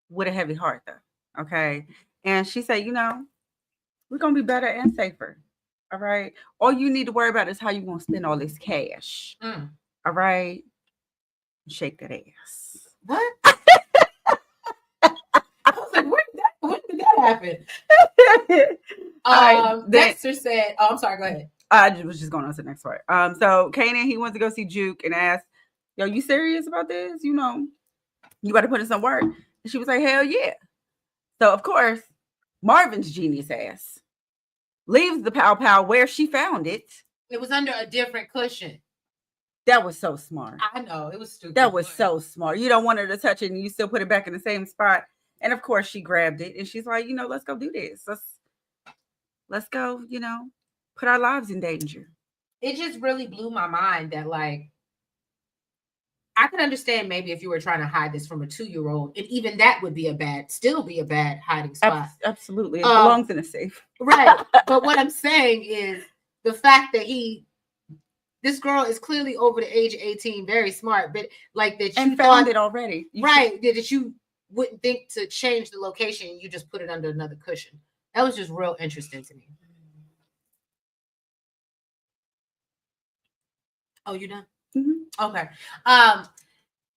with a heavy heart, though. Okay. And she said, we're gonna be better and safer. All right. All you need to worry about is how you're gonna spend all this cash. All right. Shake that ass. What? I was like, when did that happen? Dexter said, I'm sorry, go ahead. I was just going on to the next part. So Kanan, he wants to go see Juke and asked, yo, you serious about this? You got to put in some work. And she was like, hell yeah. So of course, Marvin's genius ass leaves the pow where she found it. It was under a different cushion. That was so smart. I know, it was stupid. That was so smart. You don't want her to touch it and you still put it back in the same spot. And of course she grabbed it and she's like, let's go do this. Let's go, put our lives in danger. It just really blew my mind that I could understand maybe if you were trying to hide this from a 2-year-old, and even that would be still be a bad hiding spot. Absolutely. It belongs in a safe. Right. But what I'm saying is the fact that this girl is clearly over the age of 18, very smart, but like that you found it already. Right. That you wouldn't think to change the location, you just put it under another cushion. That was just real interesting to me. Oh, you done? Mm-hmm. Okay.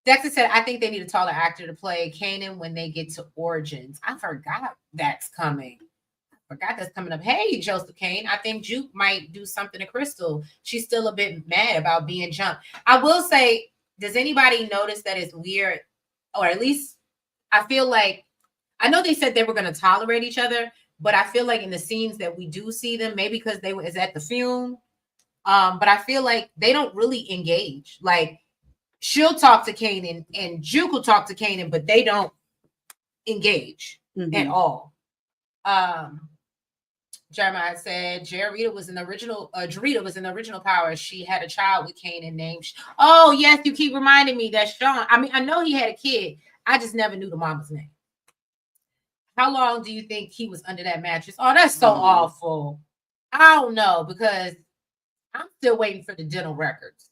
Dexter said, I think they need a taller actor to play Kanan when they get to Origins. I forgot that's coming. Up. Hey, Joseph Kane. I think Juke might do something to Crystal. She's still a bit mad about being jumped. I will say, does anybody notice that it's weird? Or at least I feel like, I know they said they were going to tolerate each other, but I feel like in the scenes that we do see them, maybe because they was at the funeral, but I feel like they don't really engage. Like, she'll talk to Kanan and Juke will talk to Kanan, but they don't engage at all. Jeremiah said Jarita was in the original. Jarita was in the original Power. She had a child with Kanan named. Oh yes, you keep reminding me that Sean. I mean, I know he had a kid. I just never knew the mama's name. How long do you think he was under that mattress? Oh, that's so awful. I don't know, because I'm still waiting for the dental records.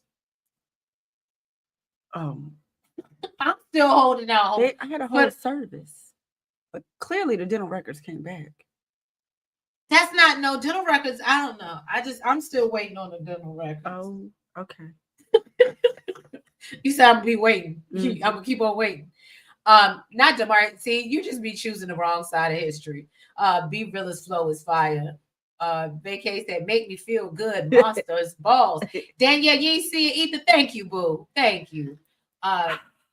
I'm still holding out hope. I had a whole service, but clearly the dental records came back. That's not no dental records. I don't know. I'm still waiting on the dental records. Oh, okay. You said I'm gonna be waiting. I'm gonna keep on waiting. Not DeMar. See, you just be choosing the wrong side of history. Be realist flow is fire. Vacay said, make me feel good. Monsters, balls. Danielle, you ain't see it either. Thank you, boo. Thank you.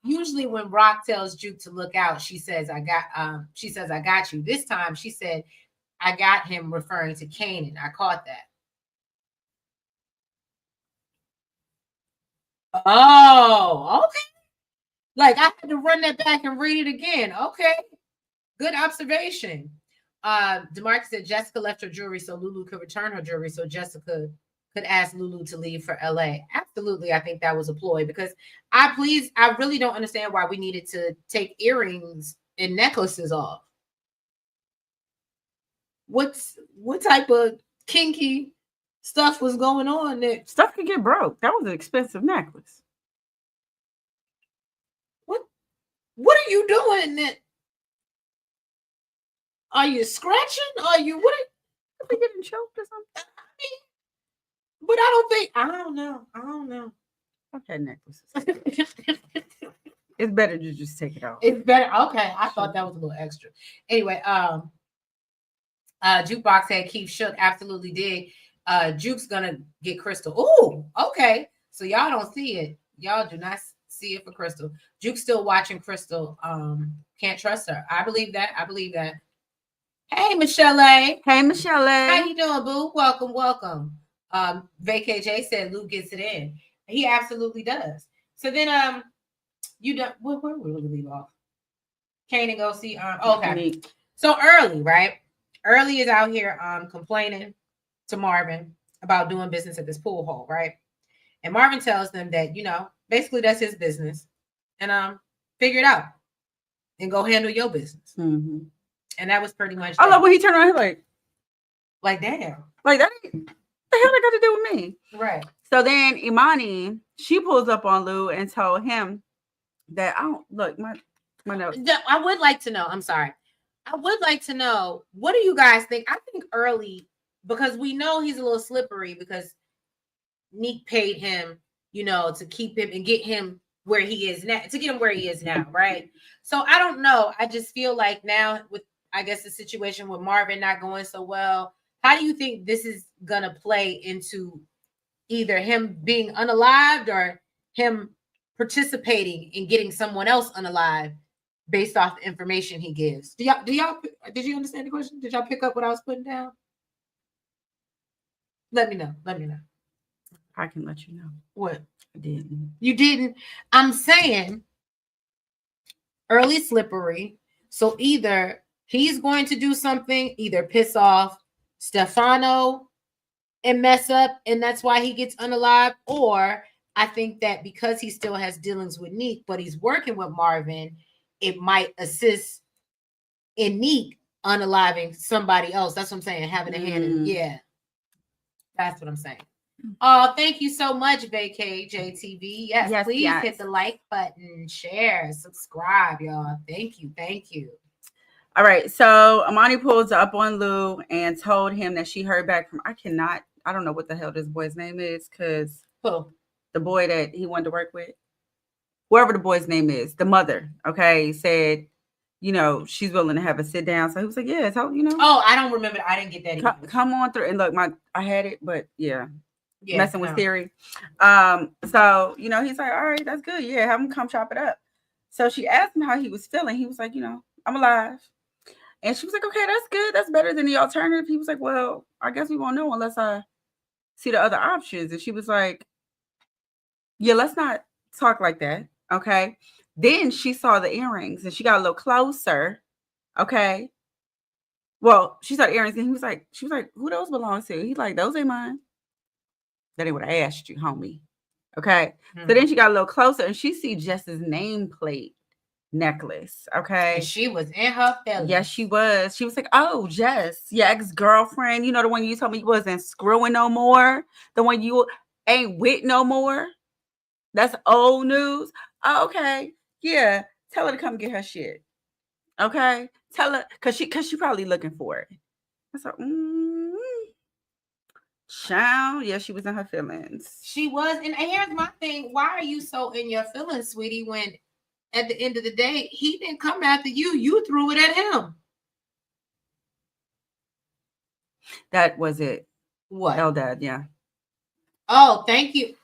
Usually when Rock tells Juke to look out, she says, I got you. This time she said, I got him, referring to Kanan. I caught that. Oh, okay. Like I had to run that back and read it again. Okay. Good observation. DeMarcus said Jessica left her jewelry so Lulu could return her jewelry so Jessica could ask Lulu to leave for LA. Absolutely. I think that was a ploy, because I really don't understand why we needed to take earrings and necklaces off. What type of kinky stuff was going on there? Stuff could get broke. That was an expensive necklace. What are you doing? That are you scratching? Are you what? Are they getting choked or something? But I don't know. I've had necklaces. It's better to just take it off. It's better. Okay, I thought that was a little extra. Anyway, Jukebox had Keith shook. Absolutely did. Juke's gonna get Crystal. Ooh, okay. So y'all don't see it. Y'all do not see it for Crystal. Juke's still watching Crystal. Can't trust her. I believe that. Hey, Michelle. Hey, Michelle. How you doing, boo? Welcome. Vacay J said Luke gets it in. He absolutely does. So then, you don't. Where will we leave off? Kanan go see. Okay. So Early, right? Early is out here complaining to Marvin about doing business at this pool hall, right? And Marvin tells them that, basically that's his business, and figure it out and go handle your business. Mm-hmm. And that was pretty much. I love when he turned around, he's like damn, like that. The hell that got to do with me? Right. So then Imani, she pulls up on Lou and told him that I don't look my notes. I would like to know. I'm sorry. I would like to know, what do you guys think? I think Early, because we know he's a little slippery, because Neek paid him, to keep him and get him where he is now, right? So I don't know. I just feel like now with, I guess, the situation with Marvin not going so well, how do you think this is going to play into either him being unalived or him participating in getting someone else unalived based off the information he gives? Did you understand the question? Did y'all pick up what I was putting down? Let me know. I can let you know. What? I didn't. You didn't? I'm saying Early slippery. So either he's going to do something, either piss off Stefano and mess up, and that's why he gets unalived, or I think that because he still has dealings with Neek, but he's working with Marvin, it might assist in Neek unaliving somebody else. That's what I'm saying. Having a hand in, yeah. That's what I'm saying. Oh, thank you so much, Vacay JTV. Yes, please hit the like button, share, subscribe, y'all. Thank you. Thank you. All right. So Amani pulls up on Lou and told him that she heard back from, I don't know what the hell this boy's name is, because the boy that he wanted to work with, whoever the boy's name is, the mother, okay, said, she's willing to have a sit down. So he was like, yeah, so, Oh, I don't remember. I didn't get that either. Come on through. And look, I had it, but yeah. Messing with Siri. So, he's like, all right, that's good. Yeah, have him come chop it up. So she asked him how he was feeling. He was like, I'm alive. And she was like, okay, that's good. That's better than the alternative. He was like, well, I guess we won't know unless I see the other options. And she was like, yeah, let's not talk like that. Okay. Then she saw the earrings and she got a little closer. Okay. Well, she saw the earrings and she was like, who those belong to? He's like, those ain't mine. That ain't what I asked you, homie. Okay. Mm-hmm. So then she got a little closer and she see Jess's nameplate necklace. Okay. And she was in her feelings. Yes, she was. She was like, oh, Jess, your ex-girlfriend, the one you told me you wasn't screwing no more, the one you ain't with no more. That's old news. Oh, okay. Yeah. Tell her to come get her shit. Okay. Tell her, cause she probably looking for it. I said, child, yeah, she was in her feelings. She was. And here's my thing. Why are you so in your feelings, sweetie, when at the end of the day, he didn't come after you. You threw it at him. That was it. What? Eldad, yeah. Oh, thank you.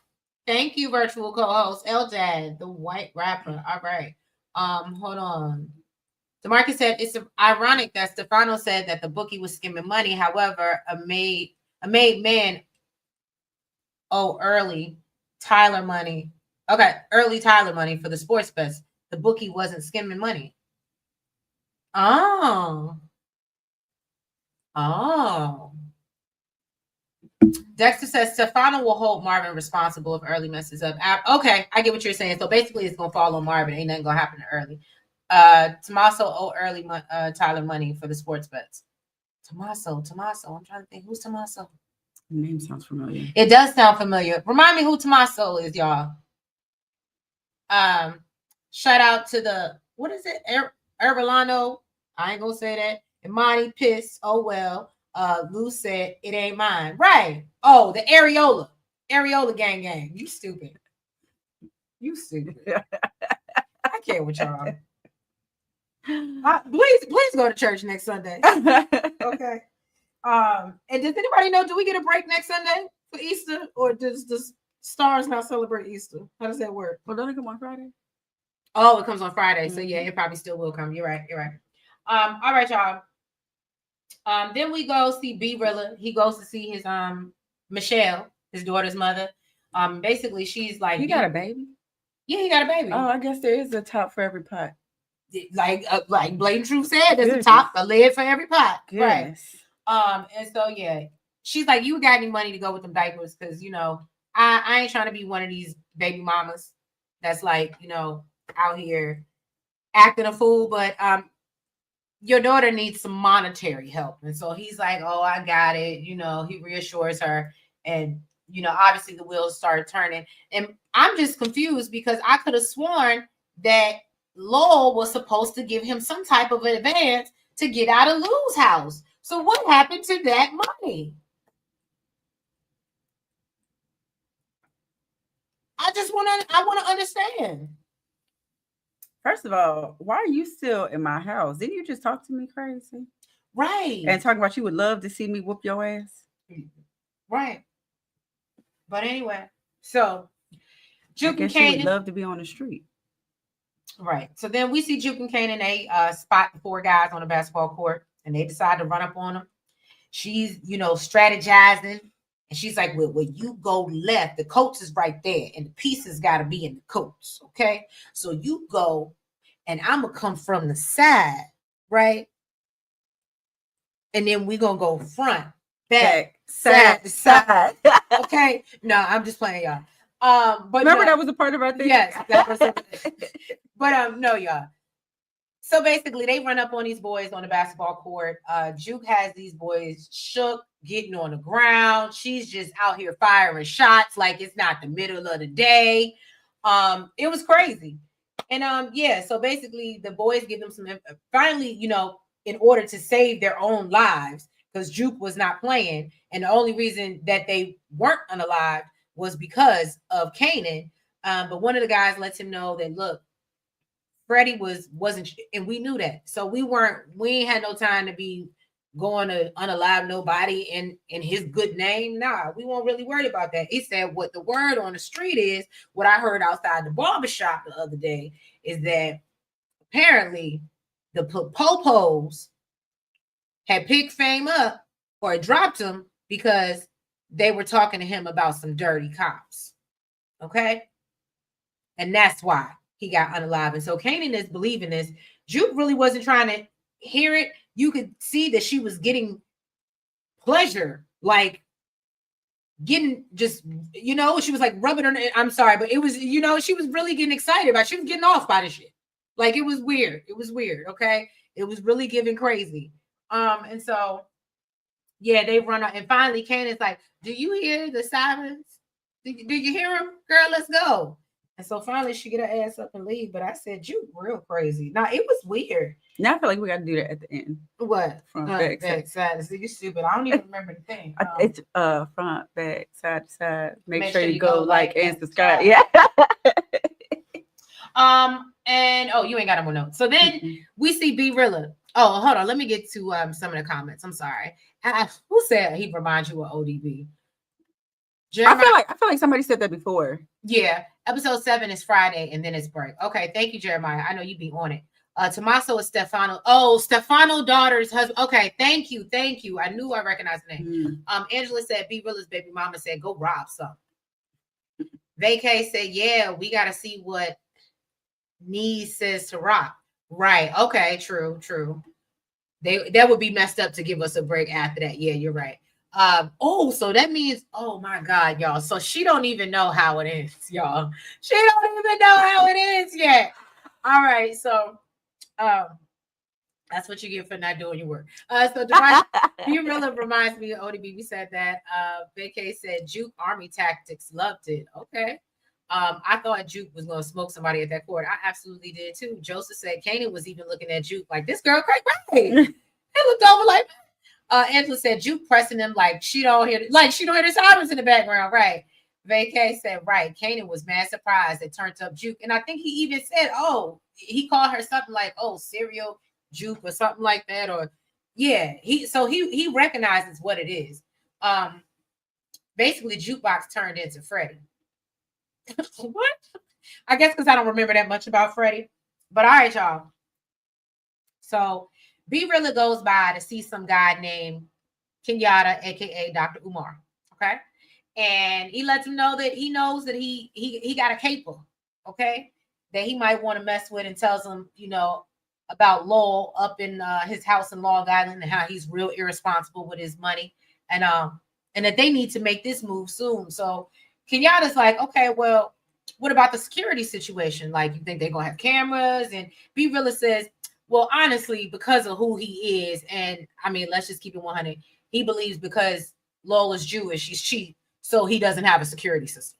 Thank you, virtual co-host. Eldad, the white rapper. All right. Hold on. DeMarcus said it's ironic that Stefano said that the bookie was skimming money. However, a made man early Tyler money. Okay, early Tyler money for the sports bets. The bookie wasn't skimming money. Oh. Dexter says Stefano will hold Marvin responsible if Early messes up. Okay, I get what you're saying. So basically, it's gonna fall on Marvin. Ain't nothing gonna happen to Early. Tommaso owe Early Tyler money for the sports bets. Tommaso. I'm trying to think. Who's Tommaso? The name sounds familiar. It does sound familiar. Remind me who Tommaso is, y'all. Shout out to the, what is it? Erbolano. I ain't gonna say that. Imani pissed. Oh well. Lou said it ain't mine. Right. Oh, the Areola gang. You stupid. I can't with y'all. Please go to church next Sunday. Okay. And does anybody know, do we get a break next Sunday for Easter, or does the Stars not celebrate Easter? How does that work? Well, don't it come on Friday? Oh, it comes on Friday. Mm-hmm. So yeah, it probably still will come. You're right. All right, y'all. Then we go see B-Rilla. He goes to see his Michelle, his daughter's mother. Basically she's like, he got a baby? Yeah, he got a baby. Oh, I guess there is a top for every pot. Like Blatant Truth said, there's a lid for every pot. Goodness. Right. And so yeah, she's like, you got any money to go with them diapers? Because I ain't trying to be one of these baby mamas that's like, out here acting a fool, but your daughter needs some monetary help. And so he's like, oh, I got it. He reassures her, and obviously the wheels start turning. And I'm just confused because I could have sworn that Lowell was supposed to give him some type of advance to get out of Lou's house. So what happened to that money? I want to understand. First of all, why are you still in my house? Didn't you just talk to me crazy? Right. And talking about you would love to see me whoop your ass? Right. But anyway, so Juke and Kanan would love to be on the street. Right. So then we see Juke and Kanan, they spot the 4 guys on the basketball court, and they decide to run up on them. She's, strategizing. And she's like, well, when you go left, the coats is right there, and the pieces got to be in the coats, okay? So you go, and I'm going to come from the side, right? And then we're going to go front, back, side to side. Okay? No, I'm just playing, y'all. But remember no, that was a part of our thing. yes, that was. But no, y'all. So basically, they run up on these boys on the basketball court. Juke has these boys shook, getting on the ground. She's just out here firing shots like it's not the middle of the day. It was crazy. And yeah, so basically the boys give them some finally, in order to save their own lives, because Juke was not playing, and the only reason that they weren't unalive was because of Kanan. But one of the guys lets him know that, look, Freddie wasn't, and we knew that. So we ain't had no time to be going to unalive nobody in his good name. Nah, we weren't really worried about that. He said what the word on the street is, what I heard outside the barbershop the other day is that apparently the popos had picked Fame up or dropped him because they were talking to him about some dirty cops. Okay. And that's why he got unalive. And so Kanan is believing this. Juke really wasn't trying to hear it. You could see that she was getting pleasure, like getting just, she was like rubbing her. I'm sorry, but it was, she was really getting excited about it. She was getting off by the shit. Like it was weird. It was weird. Okay. It was really giving crazy. And so, yeah, they run out. And finally, Kanan's like, do you hear the sirens? Do you hear them? Girl, let's go. And so finally she get her ass up and leave. But I said, you real crazy. Now it was weird. Now I feel like we got to do that at the end. What? Front, back, side. See, you stupid. I don't even remember the thing. It's front, back, side to side. Make sure you go like and subscribe. Yeah. And you ain't got no more notes. So then we see B Rilla. Oh, hold on. Let me get to some of the comments. I'm sorry. Who said he reminds you of ODB? Jeremiah, I feel like somebody said that before. Yeah. Episode 7 is Friday and then it's break. Okay. Thank you, Jeremiah. I know you be on it. Tommaso is Stefano. Oh, Stefano daughter's husband. Okay. Thank you. I knew I recognized the name. Angela said B Rilla's baby mama said go rob some. Vacay said, yeah, we got to see what Nee says to rock. Right. Okay. True. That would be messed up to give us a break after that. Yeah, you're right. So that means, oh my God, y'all. So she don't even know how it is, y'all. She don't even know how it is yet. All right, so that's what you get for not doing your work. So B Rilla reminds me of ODB. We said that. Vacay said Juke Army Tactics loved it. Okay. I thought Juke was gonna smoke somebody at that court. I absolutely did too. Joseph said Kanan was even looking at Juke like this girl crazy. He looked over like. Angela said Juke pressing him like she don't hear the sirens in the background, right? Vacay said, right. Kanan was mad surprised it turned up Juke. And I think he even said, he called her something like, cereal Juke or something like that. Or yeah, he recognizes what it is. Basically Jukebox turned into Freddie. What? I guess because I don't remember that much about Freddie. But all right, y'all. So B Rilla goes by to see some guy named Kenyatta, aka Dr. Umar. Okay. And he lets him know that he knows that he got a caper, okay, that he might want to mess with, and tells him, about Lowell up in his house in Long Island and how he's real irresponsible with his money, and that they need to make this move soon. So Kenyatta's like, okay, well, what about the security situation? Like, you think they're gonna have cameras? And B Rilla says, well, honestly, because of who he is, and I mean, let's just keep it 100. He believes because Lowell is Jewish, he's cheap, so he doesn't have a security system.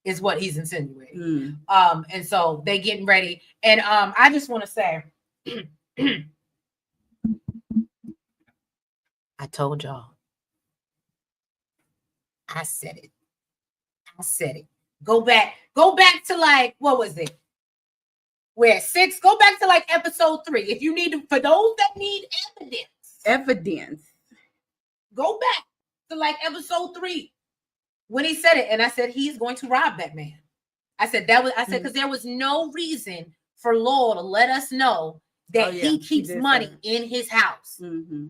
Is what he's insinuating. And so they getting ready. And I just want to say, I told y'all. I said it. Go back to like, what was it? We're at 6. Go back to like episode 3. If you need to, for those that need evidence, go back to like episode 3 when he said it. And I said, he's going to rob that man. I said, because there was no reason for Lowell to let us know that he keeps money in his house. Mm-hmm.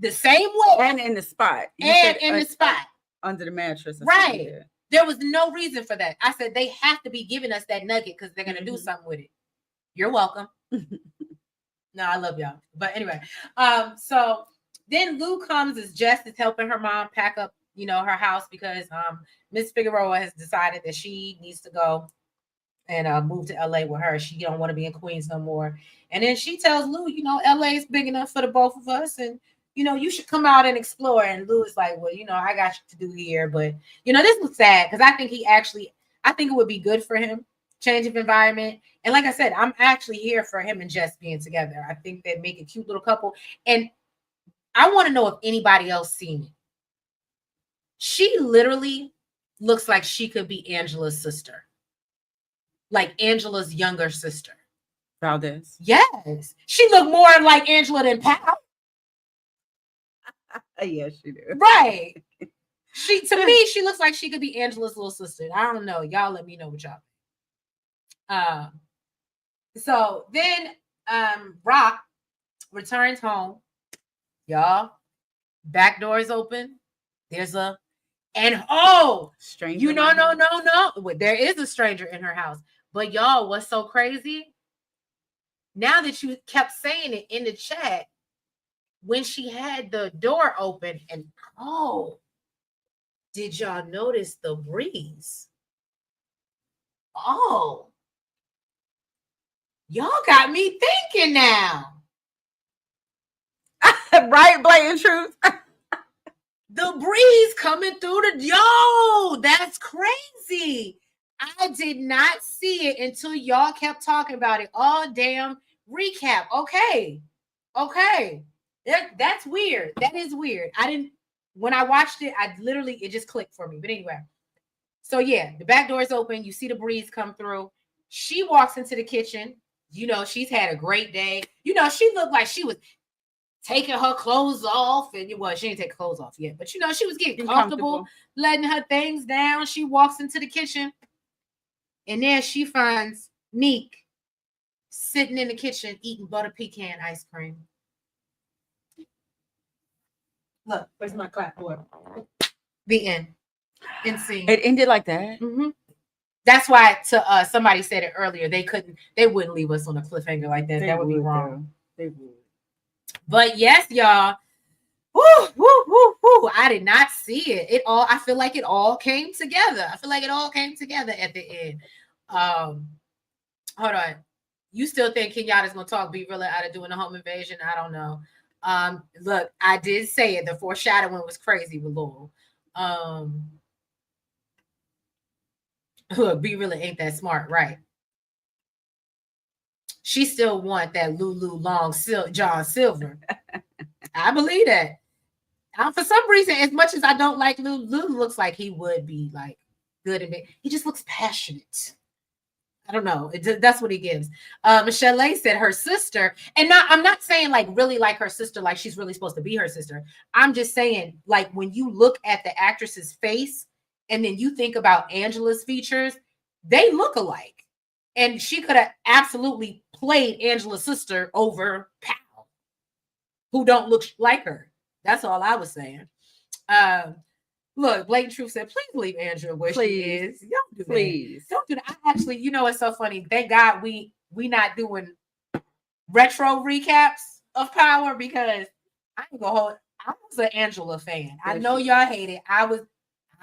The same way. And in the spot. The spot. Under the mattress. Right. There was no reason for that. I said, they have to be giving us that nugget because they're going to do something with it. You're welcome. No, I love y'all. But anyway, so then Lou comes as Jess is helping her mom pack up her house because Miss Figueroa has decided that she needs to go and move to LA with her. She don't want to be in Queens no more. And then she tells Lou, LA is big enough for the both of us, and you should come out and explore. And Lou is like, well, I got you to do here, but this was sad because I think I think it would be good for him, change of environment. And like I said, I'm actually here for him and Jess being together. I think they make a cute little couple. And I want to know if anybody else seen it. She literally looks like she could be Angela's sister. Like Angela's younger sister. Valdez. Yes. She looked more like Angela than Pal. Yes, she do. Right. To me, she looks like she could be Angela's little sister. I don't know. Y'all let me know what y'all think. So then Rock returns home. Y'all, back door is open. There's a stranger. No. Well, there is a stranger in her house. But y'all, what's so crazy? Now that you kept saying it in the chat, when she had the door open and did y'all notice the breeze? Oh, y'all got me thinking now. Right, blatant truth. The breeze coming through that's crazy. I did not see it until y'all kept talking about it. All damn recap. Okay. That's weird. That is weird. When I watched it, it just clicked for me. But anyway. So yeah, the back door is open. You see the breeze come through. She walks into the kitchen. She's had a great day. She looked like she was taking her clothes off. And she didn't take her clothes off yet. But she was getting comfortable, letting her things down. She walks into the kitchen. And there she finds Neek sitting in the kitchen eating butter pecan ice cream. Look, where's my clapboard? The end. Scene. It ended like that. Mm-hmm. That's why somebody said it earlier. They wouldn't leave us on a cliffhanger like that. That would be wrong. They would. But yes, y'all. Woo. I did not see it. I feel like it all came together. At the end. Hold on. You still think Kenyatta's gonna talk B Rilla out of doing a home invasion? I don't know. Look, I did say it. The foreshadowing was crazy with Laurel. Look, B Rilla ain't that smart, right? She still want that Lulu Long John Silver. I believe that. For some reason, as much as I don't like Lulu looks like he would be like good in it. He just looks passionate. I don't know. That's what he gives. Michelle said her sister, and I'm not saying like really like her sister, like she's really supposed to be her sister. I'm just saying like when you look at the actress's face and then you think about Angela's features, they look alike. And she could have absolutely played Angela's sister over Pal, who don't look like her. That's all I was saying. Look, Blatant Truth said, please leave Angela where she is. Don't do that. Don't do that. I actually, it's so funny. Thank God we not doing retro recaps of Power because I ain't gonna hold. I was an Angela fan. I know y'all hate it. I was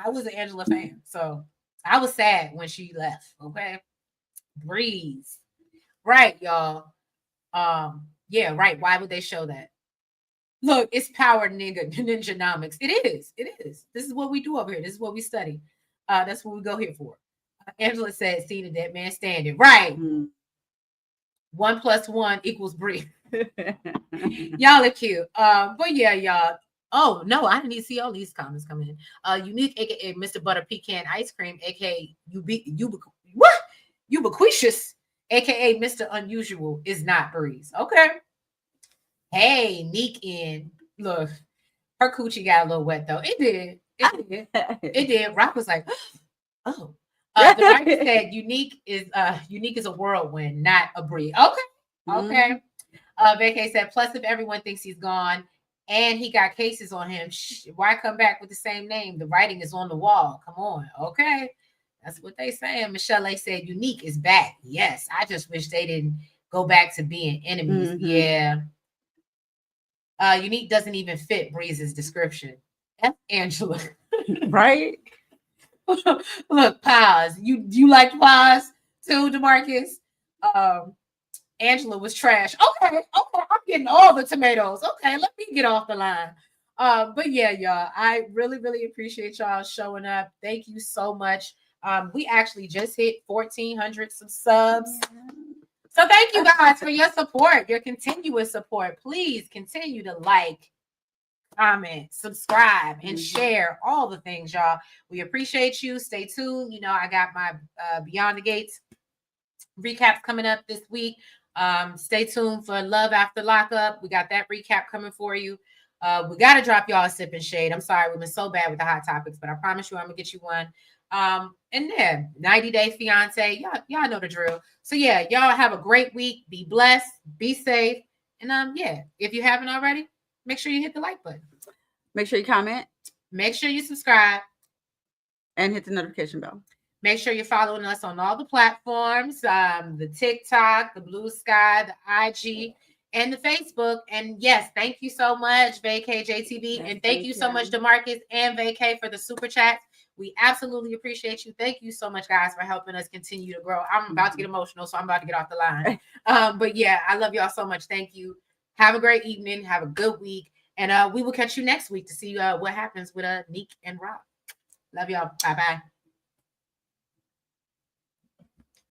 an Angela fan. So I was sad when she left. Okay. Breeze. Right, y'all. Yeah, right. Why would they show that? Look, it's Power Ninjanomics. It is. This is what we do over here. This is what we study. That's what we go here for. Angela said, "See the dead man standing." Right. 1 + 1 = Bree. Y'all are cute. But yeah, y'all. Oh no, I didn't even see all these comments coming in. Unique, aka Mr. Butter Pecan Ice Cream, aka Ubiquitous, aka Mr. Unusual, is not Breeze. Okay. Hey, Neek in. Look, her coochie got a little wet though. It did. It did. Rock was like, oh. The writer said unique is a whirlwind, not a breeze. Okay. Vacay said, plus if everyone thinks he's gone and he got cases on him, why come back with the same name? The writing is on the wall. Come on. Okay. That's what they saying. Michelle said unique is back. Yes. I just wish they didn't go back to being enemies. Mm-hmm. Yeah. Unique doesn't even fit Breeze's description. F Angela. Right? Look, pause. You like pause too, DeMarcus? Angela was trash. Okay, I'm getting all the tomatoes. Okay, let me get off the line. But yeah, y'all, I really, really appreciate y'all showing up. Thank you so much. We actually just hit 1,400 subs. So thank you guys for your support, your continuous support. Please continue to like, comment, subscribe, and share all the things, y'all. We appreciate you. Stay tuned. You know, I got my Beyond the Gates recaps coming up this week. Stay tuned for Love After Lockup. We got that recap coming for you. We got to drop y'all a sip and shade. I'm sorry, we've been so bad with the hot topics, but I promise you I'm gonna get you one. And then 90 Day Fiance, y'all know the drill. So yeah, y'all have a great week. Be blessed, be safe, and yeah, if you haven't already, make sure you hit the like button. Make sure you comment. Make sure you subscribe. And hit the notification bell. Make sure you're following us on all the platforms, the TikTok, the Blue Sky, the IG, and the Facebook. And yes, thank you so much, Vacay JTV. Yes, and thank you so much, DeMarcus and Vacay, for the super chats. We absolutely appreciate you. Thank you so much, guys, for helping us continue to grow. I'm about to get emotional, so I'm about to get off the line. But yeah, I love y'all so much. Thank you. Have a great evening. Have a good week. And we will catch you next week to see what happens with Neek and Rob. Love y'all. Bye-bye.